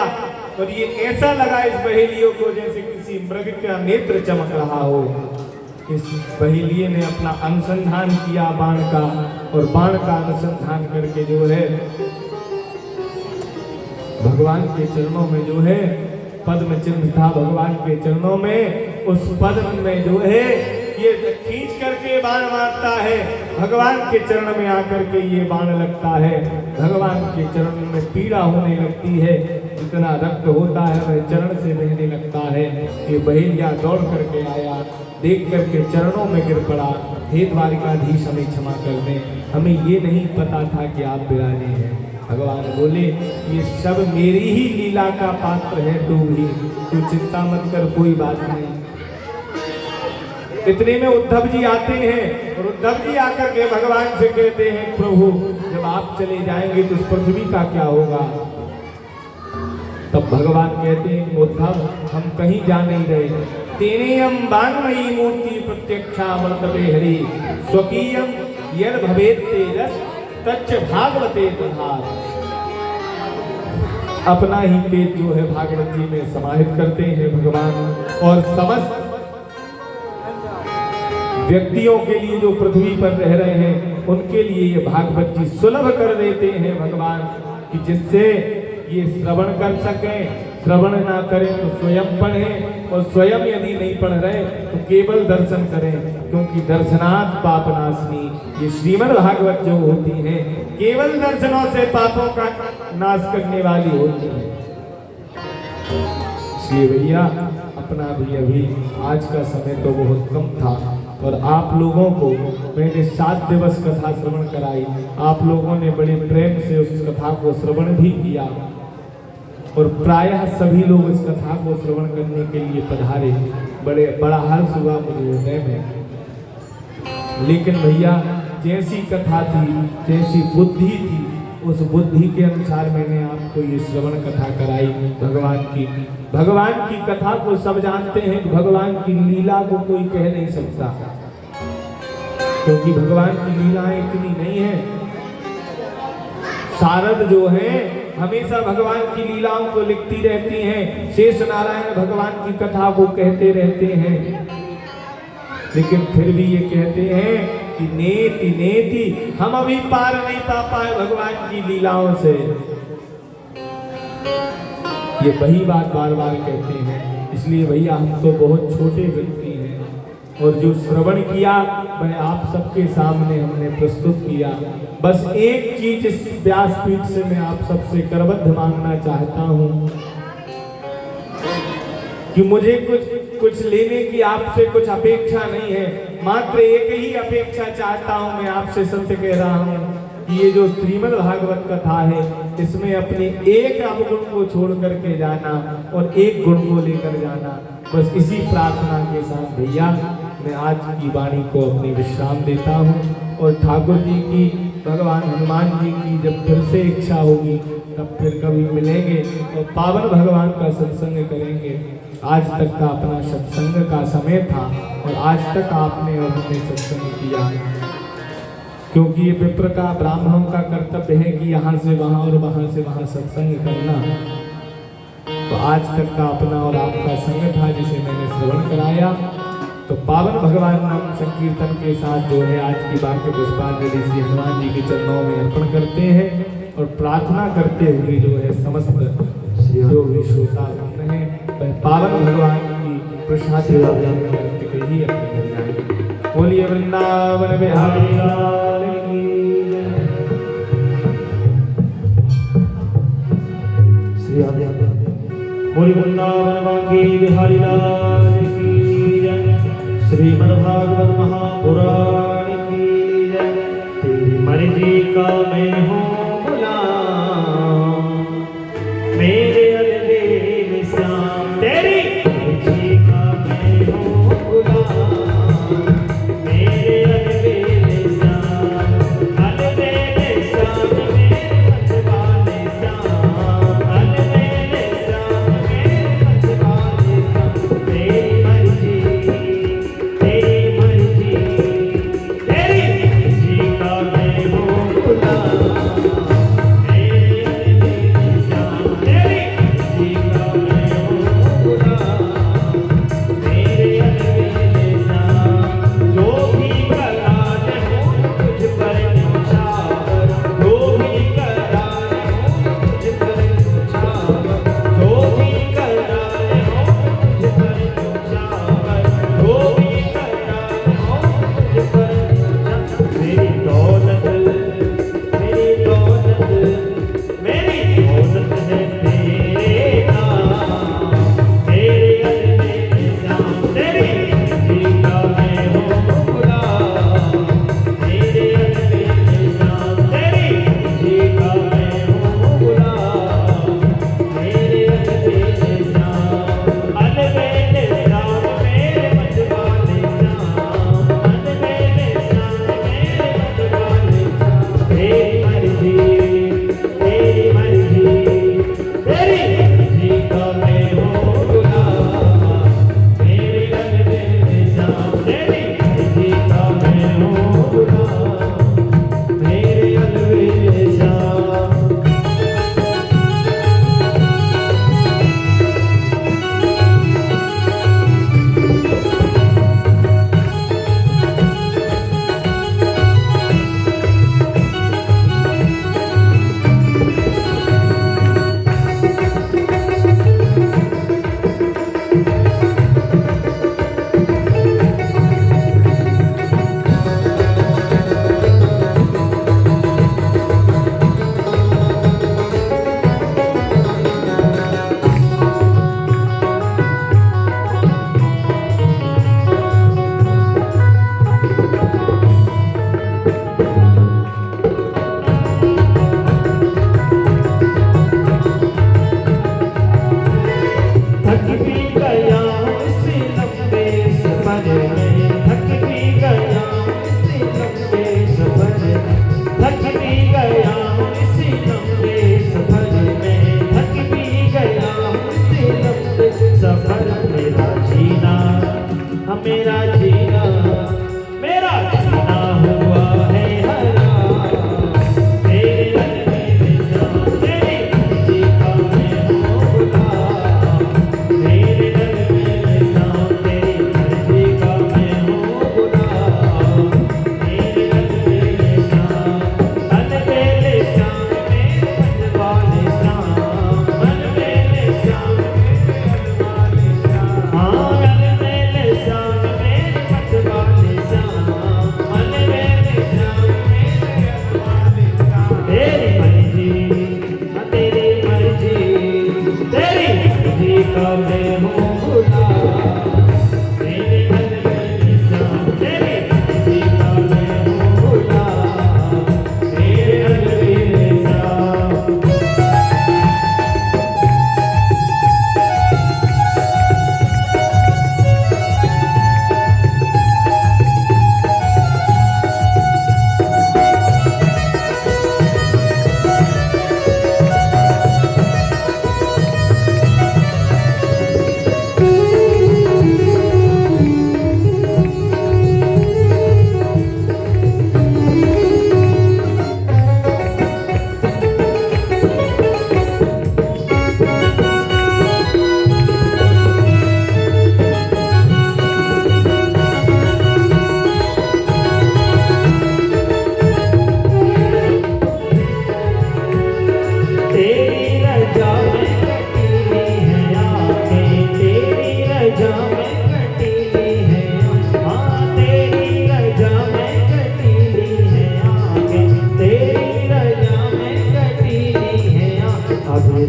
और ये ऐसा लगा इस बहेलियों को जैसे किसी मृग का नेत्र चमक रहा हो। इस बहेलिये ने अपना अनुसंधान किया बाण का और बाण का अनुसंधान करके जो है भगवान के चरणों में जो है पद्म चिन्ह था, भगवान के चरणों में उस पद्म में जो है ये खींच करके बाण मारता है, भगवान के चरण में आकर के ये बाण लगता है, भगवान के चरण में पीड़ा होने लगती है, जितना रक्त होता है वह चरण से बहने लगता है। ये बहेलिया दौड़ करके आया, देख करके चरणों में गिर पड़ा, हे द्वारिकाधीश हमें क्षमा कर दें, हमें ये नहीं पता था कि आप विराजे हैं। भगवान बोले ये सब मेरी ही लीला का पात्र है, तू चिंता मत कर, कोई बात नहीं। इतने में उद्धव जी आते हैं और उद्धव जी आकर के भगवान से कहते हैं प्रभु जब आप चले जाएंगे तो इस पृथ्वी का क्या होगा। तब भगवान कहते हैं उद्धव हम कहीं जा नहीं रहे, तेनेयम बाणमयी मूर्ति प्रत्यक्षा वर्तते हरि स्वकीयम यद भवेत् तेजस तच्च भागवते तथार। अपना ही तेज जो है भागवत जी में समाहित करते हैं भगवान और समस्त व्यक्तियों के लिए जो पृथ्वी पर रह रहे हैं उनके लिए ये भागवत जी सुलभ कर देते हैं भगवान कि जिससे ये श्रवण कर सकें, श्रवण ना करें तो स्वयं पढ़ें और स्वयं यदि नहीं पढ़ रहे तो केवल दर्शन करें, क्योंकि दर्शनात् पापनाशनी ये श्रीमद् भागवत जो होती है केवल दर्शनों से पापों का नाश करने वाली होती है। इसलिए भैया अपना भी अभी आज का समय तो बहुत कम था और आप लोगों को मैंने 7 दिवस कथा श्रवण कराई। आप लोगों ने बड़े प्रेम से उस कथा को श्रवण भी किया और प्रायः सभी लोग इस कथा को श्रवण करने के लिए पधारे। बड़ा हर्ष हुआ मुझे हृदय में। लेकिन भैया जैसी कथा थी, जैसी बुद्धि थी, उस बुद्धि के अनुसार मैंने आपको ये श्रवण कथा कराई भगवान की कथा को सब जानते हैं। भगवान की लीला को कोई कह नहीं सकता, क्योंकि भगवान की लीलाएं इतनी नहीं है। शारद जो है हमेशा भगवान की लीलाओं को लिखती रहती हैं, शेष नारायण भगवान की कथा को कहते रहते हैं, लेकिन फिर भी ये कहते हैं कि नेति नेति हम अभी पार नहीं पा पाए भगवान की लीलाओं से। ये वही बात बार बार कहते हैं। इसलिए भैया हम तो बहुत छोटे व्यक्ति हैं और जो श्रवण किया मैं आप सबके सामने हमने प्रस्तुत किया। बस एक चीज इस व्यासपीठ से मैं आप सबसे करबद्ध मांगना चाहता हूं कि मुझे कुछ लेने की आपसे कुछ अपेक्षा नहीं है, मात्र एक ही अपेक्षा चाहता हूं। मैं आपसे सत्य कह रहा हूं कि ये जो श्रीमद् भागवत कथा है इसमें अपने एक अवगुण को छोड़ करके जाना और एक गुण को लेकर जाना। बस इसी प्रार्थना के साथ भैया मैं आज की वाणी को अपनी विश्राम देता हूं और ठाकुर जी की, भगवान हनुमान जी की जब फिर से इच्छा होगी तब फिर कभी मिलेंगे और पावन भगवान का सत्संग करेंगे। आज तक का अपना सत्संग का समय था और आज तक आपने और हमने सत्संग किया, क्योंकि ये विप्र का, ब्राह्मणों का कर्तव्य है कि यहाँ से वहाँ और वहाँ से वहाँ सत्संग करना। तो आज तक का अपना और आपका संग था जिसे मैंने श्रवण कराया। तो पावन भगवान नाम संकीर्तन के साथ जो है आज की बात को पुष्पांजलि श्री हनुमान जी के चरणों में अर्पण करते हैं और प्रार्थना करते हुए जो है समस्त जो भी श्रोता है वह पावन भगवान की प्रसाद करके ही अपनी जाए। बोलिए वृंदावन बिहारी लाल की जय।
बोलिए वृंदावन की बिहारी लाल की जय। श्रीमद्भागवत महापुराण की जय। तेरी मर्जी का मैं हूँ गुलाम, मेरे अलबेल श्याम। तेरी मर्जी का मैं हूँ गुलाम, मेरे अलबेल श्याम। अलबेल श्याम मेरे मतवाले श्याम, अलबेल श्याम मेरे मतवाले श्याम। तेरी मर्जी का मैं हूँ गुलाम।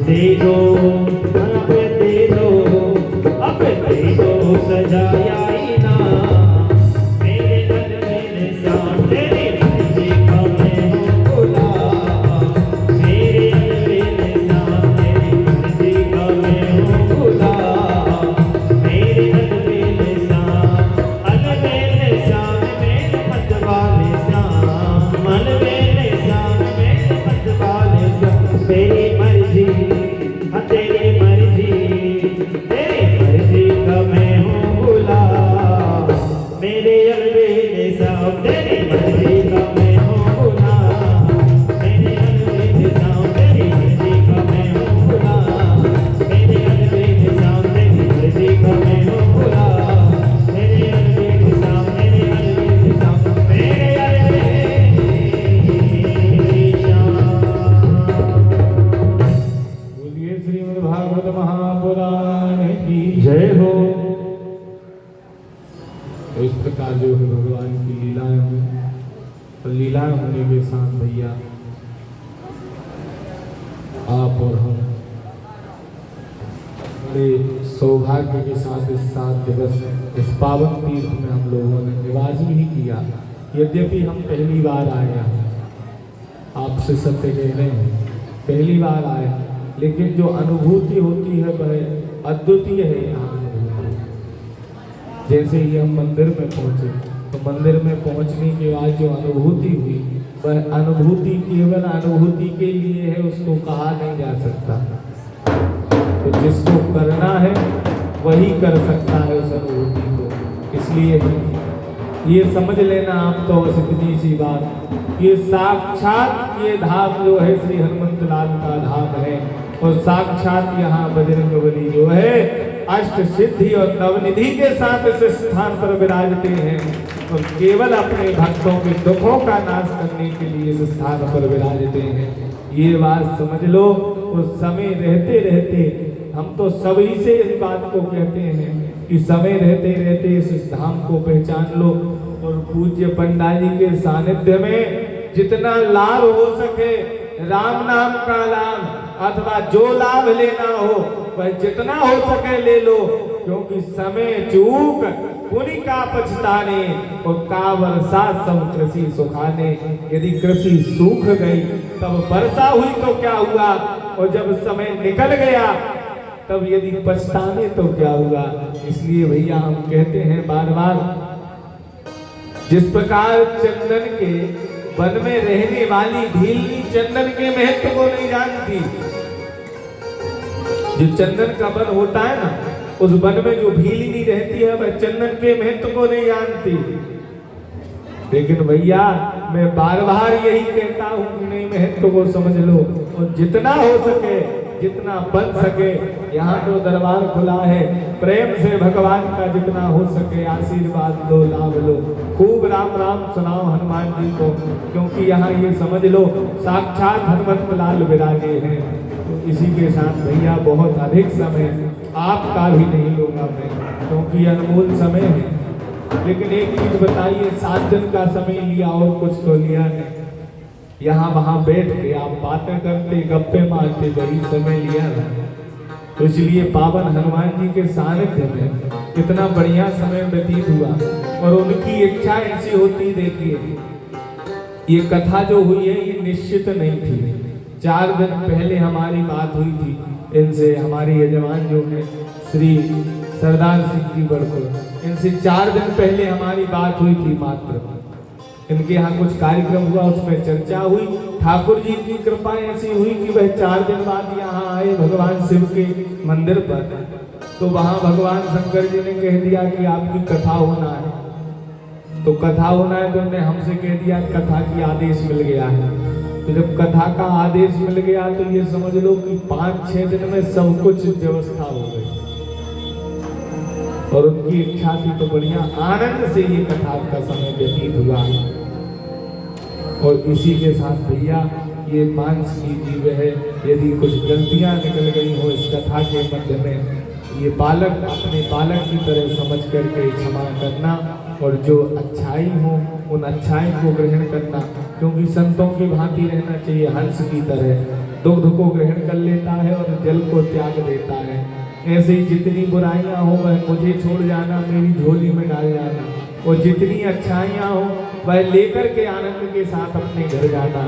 दे दो, अब दे दो, अब दे दो सजाया इना मेरे घर मेरे श्याम तेरी मर्जी का मैं हूँ गुलाम मेरे घर मेरे श्याम तेरी मर्जी का मैं हूँ गुलाम मेरे घर मेरे श्याम अन मेरे श्याम मेरे मत वाले श्याम मन मेरे श्याम मेरे मत वाले श्याम तेरी मर्जी हाँ तेरी मर्जी का मैं हूँ गुलाम मेरे अलबेले साहब तेरी मर्जी का मैं हूँ गुलाम मेरे अलबेले साहब तेरी मर्जी का मैं हूँ गुलाम मेरे अलबेले साहब तेरी मर्जी का मैं हूँ गुलाम मेरे अलबेले साहब मेरे अलबेले साहब मेरे अलबेले साहब।
बोलिए श्रीमद् भागवत महापुराण की
जय हो।
तो इस प्रकार जो है भगवान की लीलाएं हुई और लीलाएं होने के साथ भैया आप और हम बड़े सौभाग्य के साथ इस 7 दिवस इस पावन तीर्थ में हम लोगों ने निवास भी किया। यद्यपि हम पहली बार आए हैं, आपसे सत्य कह रहे हैं, पहली बार आए, लेकिन जो अनुभूति होती है वह अद्वितीय है। यहाँ जैसे ही हम मंदिर में पहुंचे तो मंदिर में पहुंचने के बाद जो अनुभूति हुई वह अनुभूति केवल अनुभूति के लिए है, उसको कहा नहीं जा सकता। तो जिसको करना है वही कर सकता है उस अनुभूति को। इसलिए ये समझ लेना आप तो बस इतनी सी बात, ये साक्षात ये धाम जो है श्री हनुमंत लाल का धाम है और साक्षात यहाँ बजरंगबली जो है अष्ट सिद्धि और नवनिधि के साथ इस स्थान पर विराजते हैं और केवल अपने भक्तों के दुखों का नाश करने के लिए इस स्थान पर विराजते हैं। ये बात समझ लो। उस समय रहते रहते हम तो सभी से इस बात को कहते हैं कि समय रहते रहते इस धाम को पहचान लो और पूज्य पंडा जी के सानिध्य में जितना लाभ हो सके, राम नाम का लाभ अथवा जो लाभ लेना हो वह जितना हो सके ले लो, क्योंकि समय चूक पुनि का पछताने और का वर्षा सब कृषि सुखाने। यदि कृषि सूख गई तब वर्षा हुई तो क्या हुआ, और जब समय निकल गया तब यदि पछताने तो क्या हुआ। इसलिए भैया हम कहते हैं बार बार, जिस प्रकार चंदन के वन में रहने वाली भीलनी चंदन के महत्व को नहीं जानती। जो चंदन का वन होता है ना, उस वन में जो भीलनी रहती है वह चंदन के महत्व को नहीं जानती। लेकिन भैया मैं बार बार यही कहता हूँ कि नहीं, महत्व को समझ लो और जितना हो सके जितना बन सके, यहाँ तो दरबार खुला है, प्रेम से भगवान का जितना हो सके आशीर्वाद लो, लाभ लो, खूब राम राम सुनाओ हनुमान जी को, क्योंकि यहाँ ये समझ लो साक्षात हनुमंत लाल विराजे हैं। तो इसी के साथ भैया बहुत अधिक समय आपका भी नहीं लूंगा मैं, क्योंकि अनमोल समय है। लेकिन एक चीज बताइए, 7 दिन का समय लिया और कुछ तो लिया नहीं। यहाँ वहां बैठ के आप बातें करते, गप्पे मारते, वही समय लिया ना। तो इसलिए पावन हनुमान जी के सानिध्य में कितना बढ़िया समय व्यतीत हुआ। और उनकी इच्छा ऐसी होती, देखिए ये कथा जो हुई है ये निश्चित नहीं थी। 4 दिन पहले हमारी बात हुई थी इनसे, हमारे यजमान जो है श्री सरदार सिंह जी बड़कुल, इनसे 4 दिन पहले हमारी बात हुई थी मात्र। इनके यहाँ कुछ कार्यक्रम हुआ, उसमें चर्चा हुई। ठाकुर जी की कृपा ऐसी हुई कि वह 4 दिन बाद यहाँ आए भगवान शिव के मंदिर पर। तो वहाँ भगवान शंकर जी ने कह दिया कि आपकी कथा होना है। तो कथा होना है तो उन्होंने हमसे कह दिया कथा की आदेश मिल गया है। तो जब कथा का आदेश मिल गया तो ये समझ लो कि 5-6 दिन में सब कुछ व्यवस्था हो गई। और उनकी इच्छा थी तो बढ़िया आनंद से ये कथा का समय व्यतीत हुआ। और इसी के साथ भैया ये मांस कीजिए है, यदि कुछ गलतियां निकल गई हो इस कथा के मध्य में, ये बालक अपने बालक की तरह समझ करके क्षमा करना और जो अच्छाई हो उन अच्छाई को ग्रहण करना, क्योंकि संतों की भांति रहना चाहिए, हंस की तरह। दुग्ध को ग्रहण कर लेता है और जल को त्याग देता है। ऐसे ही जितनी बुराइयां हो वह मुझे छोड़ जाना, मेरी झोली में डाल जाना, और जितनी अच्छाइयां हो वह लेकर के आनंद के साथ अपने घर जाना।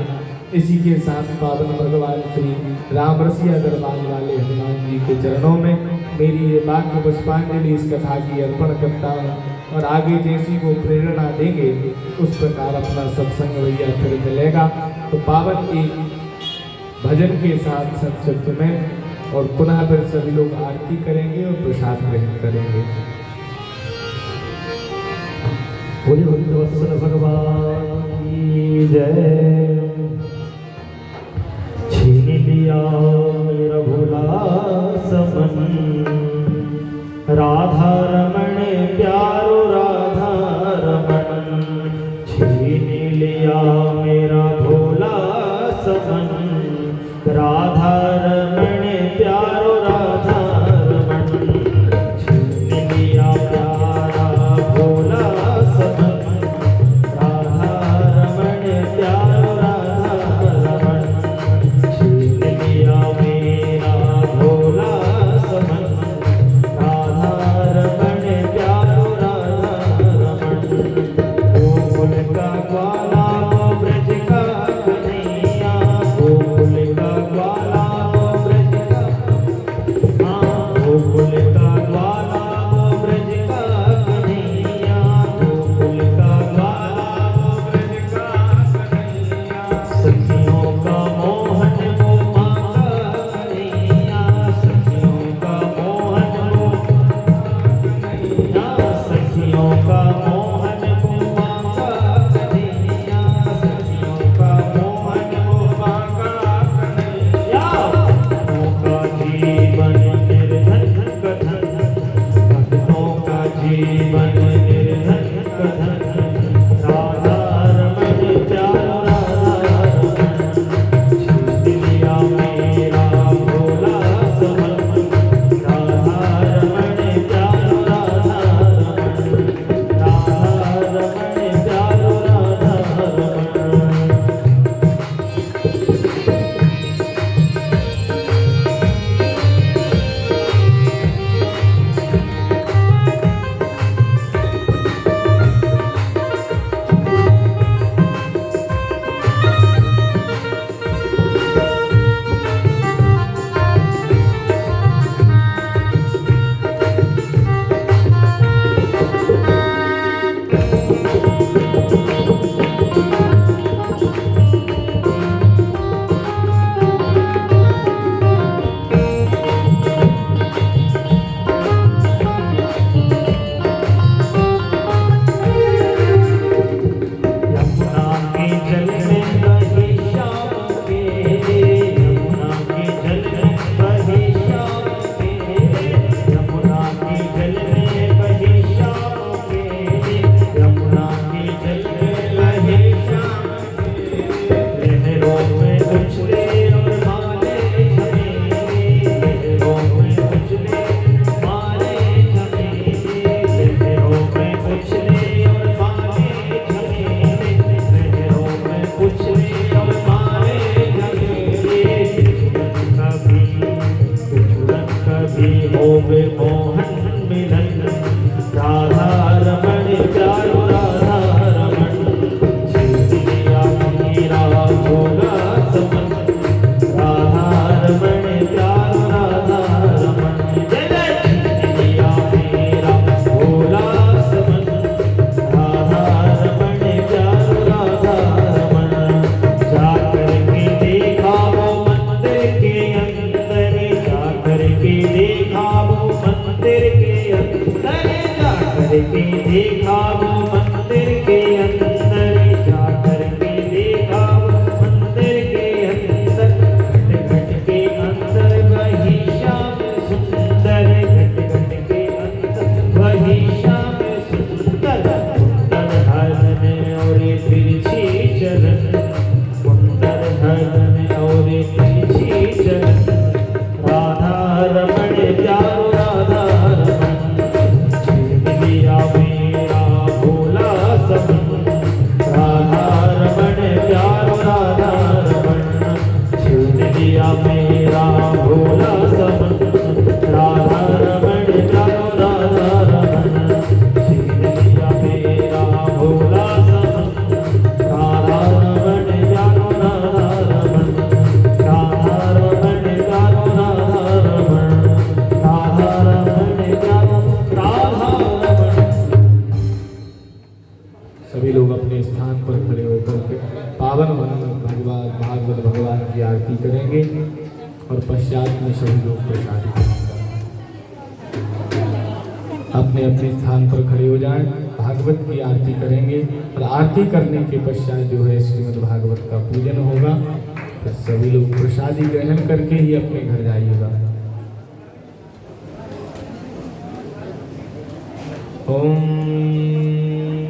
इसी के साथ पावन भगवान श्री राम रसिया दरबार वाले हनुमान जी के चरणों में मेरी ये वाक्य पुष्पांजलि इस कथा की अर्पण करता हूँ, और आगे जैसी वो प्रेरणा देंगे उस प्रकार अपना सत्संग भैया फिर मिलेगा। तो पावन एक भजन के साथ सत्संग में और पुनः फिर सभी लोग आरती करेंगे और प्रसाद ग्रहण करेंगे।
बोले भक्तवत्सल भगवान की जय। छीन लिया मेरा भोला समन, राधा रमण प्यारो राधा रमण। छीन लिया मेरा भोला समन, राधा रमण प्यारो राधा रमण। छीन लिया प्यारा भोला समन, राधा रमण प्यारो राधा रमण। छीन लिया मेरा भोला समन, राधा रमण प्यारो राधा रमण। गोकुल का ग्वाला वो ब्रज का कन्हैया, गोकुल का ग्वाला वो ब्रज का, हाँ गोकुल का ग्वाला वो ब्रज का कन्हैया, गोकुल का ग्वाला वो ब्रज का कन्हैया। सखियों का मोहन वो माँ का कन्हैया, सखियों का मोहन वो कन्हैया, सखियों का मोहन वो माँ का कन्हैया, सखियों का मोहन वो माँ का कन्हैया। भक्तों का जीवन निर्धन कथन, भक्तों का जीवन निर्धन कथन। राधा रमण प्यारो राधा रमण,
बाद भागवत भगवान की आरती करेंगे और पश्चात में सभी लोग प्रसाद करेंगे। अपने अपने स्थान पर खड़े हो जाएं, भागवत की आरती करेंगे और आरती करने के पश्चात जो है श्रीमद् भागवत का पूजन होगा। तो सभी लोग प्रसादी ग्रहण करके ही अपने घर जाइएगा। ओम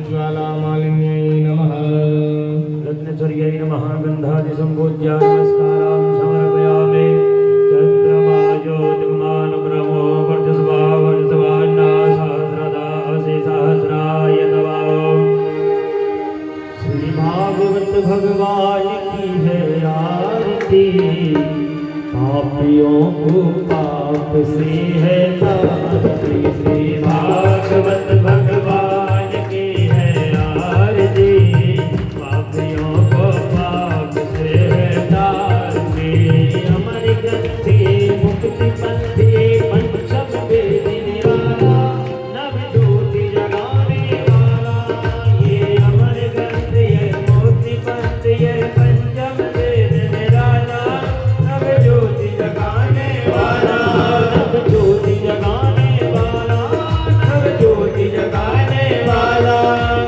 ज्वालामालिन्यै नमः,
रत्नचर्यै नमः। गन्धादि सम्पूज्य नमस्कारां समर्पयामि। चन्द्रमा ज्योतिर्मानुग्रहो वर्चस्वा वर्चस्वान्ना सहस्रदासि सहस्राय नमः। श्री भागवत भगवान की है आरती, पापियों को पाप से है तारती। श्री भागवत भगवान की है आरती, पापियों को पाप से है तारती। अमर ग्रंथि मुक्ति पंथी पंचम वेद निराला, नव ज्योति जगाने वाला। ये अमर ग्रंथ ये मुक्ति पंथ ये पंचम वेद निराला, नव ज्योति जगाने वाला। नव ज्योति जगाने वाला, नव ज्योति जगाने वाला।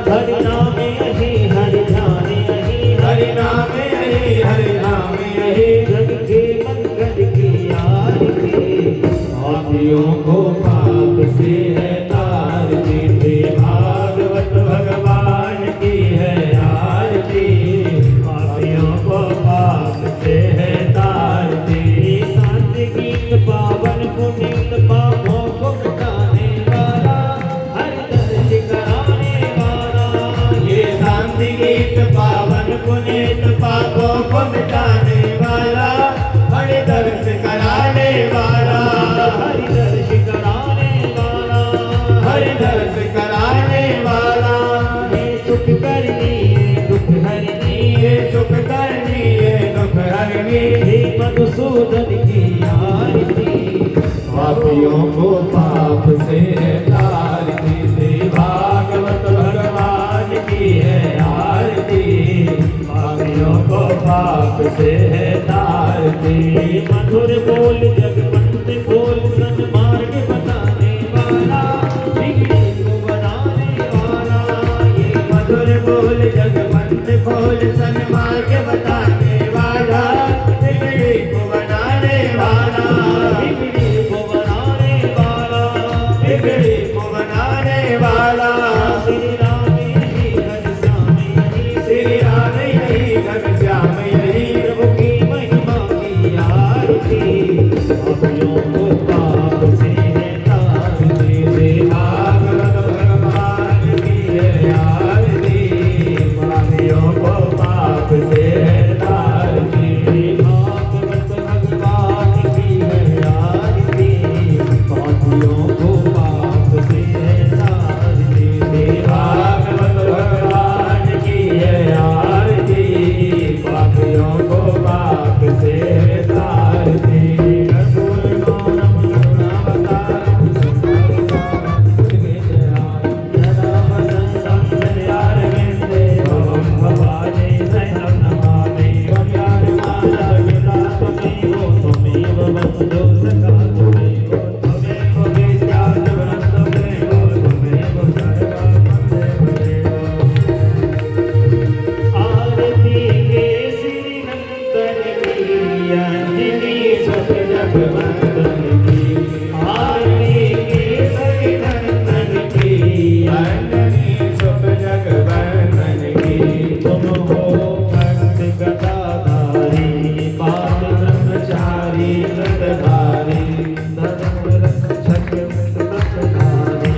हरि नाम यही हरि ध्यान यही, हरि नाम यही हरि नाम यही। जग के मंगल की आरती, पापियों को पाप से है तारती। श्री भागवत भगवान की है आरती, पापियों को पाप से है तारती। शांति गीत पावन पुनीत पापों को मिटाने वाला, हरि दर्श कराने वाला। ये शांति गीत पावन पुनीत पापों को मिटाने वाला, हरि दर्श कराने वाला। हरि दर्श कराने वाला, हरि दर्श कराने वाला। ये सुख करनी ये दुख हरनी, ये सुख करनी ये दुख हरनी। हे मधुसूदन की आरती, पापियों को पाप से है तारती। श्री भागवत भगवान की है आरती, पापियों को पाप से है तारती। मधुर बोल जगवंत बोल सन्मार्ग बताने वाला, बिगड़े को बनाने वाला। ये मधुर बोल जगवंत बोल सन्मार्ग बताने वाला, बिगड़े को बनाने वाला। बिगड़े को बनाने वाला, बिगड़े को बनाने वाला। श्री राम यही घनश्याम यही, श्री राम यही घनश्याम यही। प्रभु की महिमा की आरती, पापियों को पाप से है तारती। श्री भागवत भगवान की है आरती, पापियों को पाप से है तारती। भागवत भगवान की है आरती, पापियों को पाप से है तारती। श्री भागवत भगवान की है आरती, पापियों को पाप से है तारती। कर्पूर गौरम करुणावतारम संसारसारम भुजगेन्द्रहारं, सदा वसन्तं हृदयारविन्दे भवं भवानी सहितं नमामि। त्वयार्माला पिता त्वमेव, त्वमेव बन्धुः सखा त्वमेव, त्वमेव विद्या जगतं त्वमेव, त्वमेव सर्वं त्वमेव। आरती के श्री नंदन की, अंजनी सुत जगवंदन की। आरती के श्री नंदन की, अंजनी सुत जगवंदन की। तुम हो भक्त गदाधारी, पाप ब्रह्मचारी व्रतधारी, धर्म रक्षक व्रतधारी।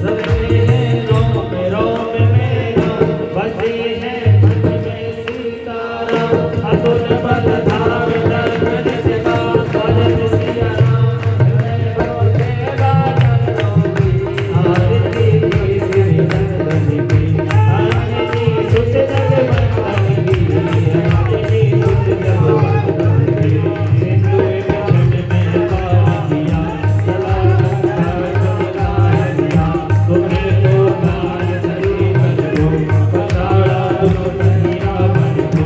रवे हैं रोम रोम मेरा, बसे हैं मन में सीताराम। अतुल बल धाम धर्म निष्ठा, भजन सिया राम, हृदय भव तेरा नंदोगी। आरती की श्री नंदन की, अंजनी सुत जगवंदन की, अंजनी सुत जगवंदन की। सिंधु विछड़ में पार किया, चला गंगा जमुना दिया। तुम्हें तो काल सही बन को, पताड़ा तुम तहिया बन को।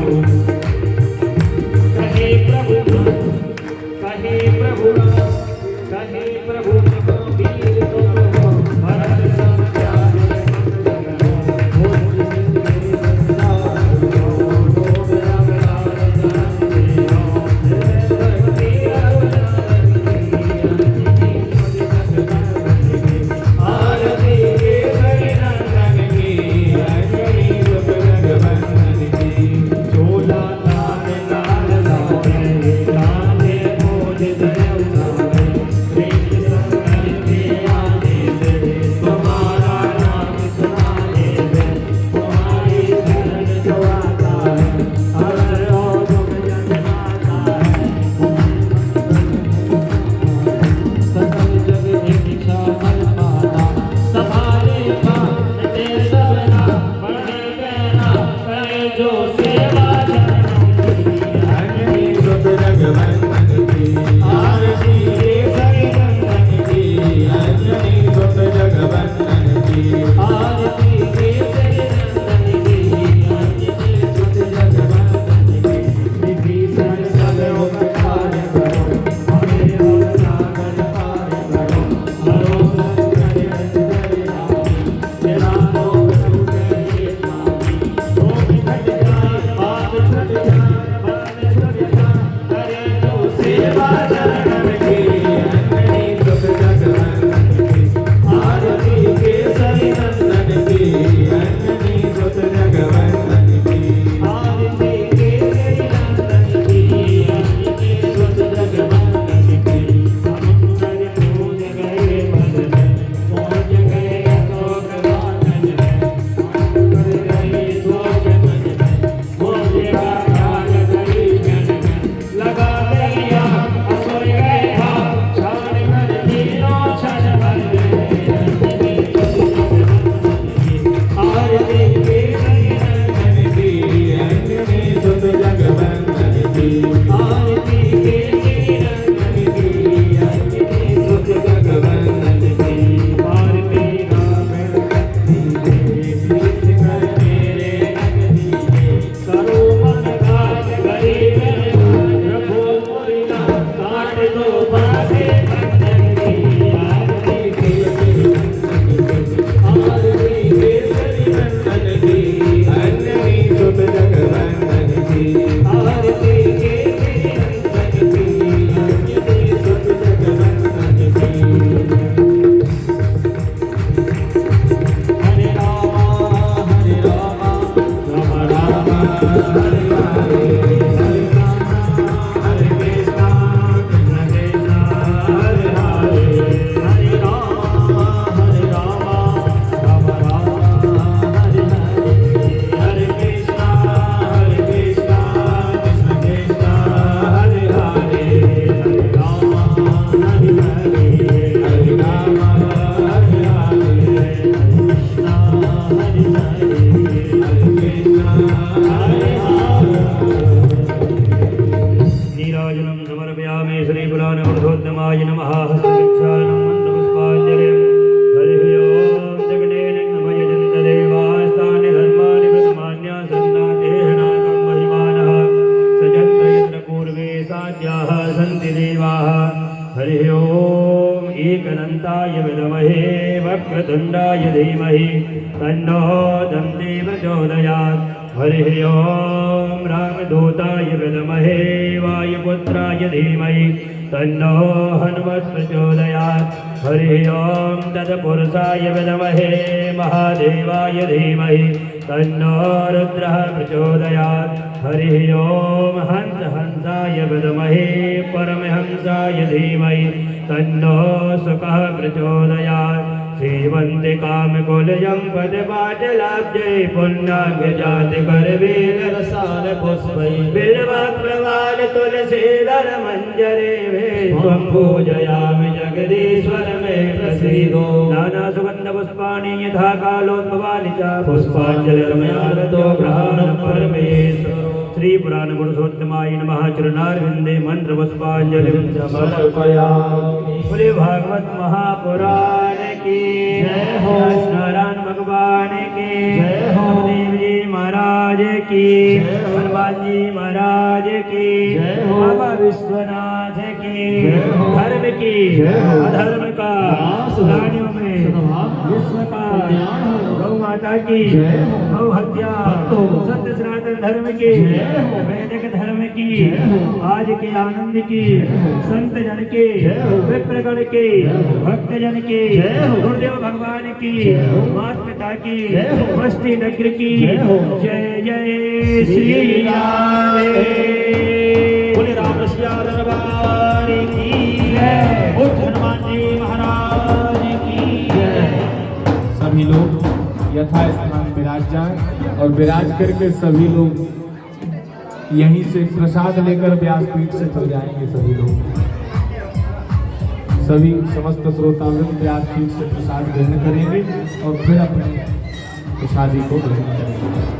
वक्रतुण्डाय धीमहि तन्नो दन्ति प्रचोदयात्। हरिः ओं रामदूताय विद्महे वायुपुत्राय धीमहि तन्नो हनुमत् प्रचोदयात्। हरिः ओं तत्पुरुषाय विद्महे महादेवाय धीमहि तन्नो रुद्रः प्रचोदयात्। हरिः ओं हंसाय विद्महे परमहंसाय धीमहि तन्नो सुखः प्रचोदयात्। श्रीवन्ते कामकुलजं पदपाटलाब्जै पुण्याभिजाति करवीर रसाल पुष्पै बिल्वप्रवाल तुलसीदल मञ्जरे वे त्वं पूजयामि जगदीश्वर मे प्रसीदो। नाना सुगन्ध पुष्पाणि यथा कालोद्भवानि च पुष्पाञ्जलिर्मयारतो गृहाण परमेश्वरो। श्री पुराण पुरुषोत्तमाय नमः। चरणारविन्दे मंत्र पुष्पांजलिं समर्पयामि। बोले भागवत महापुराण की जय हो। नारायण भगवान की जय हो। देव जी महाराज की जय हो। हनुमान जी महाराज की जय हो। बाबा विश्वनाथ की जय हो। धर्म की जय हो। अधर्म का प्राणियों में विश्व का गौ माता की जय हो। गौ हत्या सत्य सनातन धर्म की वैदिक धर्म की आज के आनंद की संत जन के विप्रगण के भक्त जन के गुरुदेव भगवान की माता पिता की मस्ती नगर की जय जय श्री राम। बोले राम सिया दरबार की जय। हनुमान जी महाराज की जय।
सभी लोग यथा स्थान विराज जाएं और विराज करके सभी लोग यहीं से प्रसाद लेकर व्यासपीठ से चल जाएंगे। सभी लोग सभी समस्त श्रोतावृंद व्यासपीठ से प्रसाद ग्रहण करेंगे और फिर अपनी प्रसादी को ग्रहण करेंगे।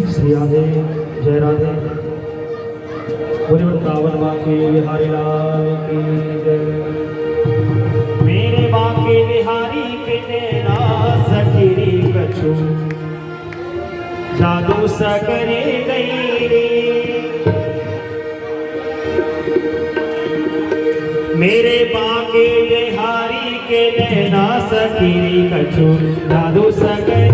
श्री राधे जय राधे। बोले वृंदावन बांके बिहारी लाल की जय। मेरे बांके बिहारी के तेरा सखीरी कछु जादू सा करे गई रे। ना सकीरी कछु जादू सके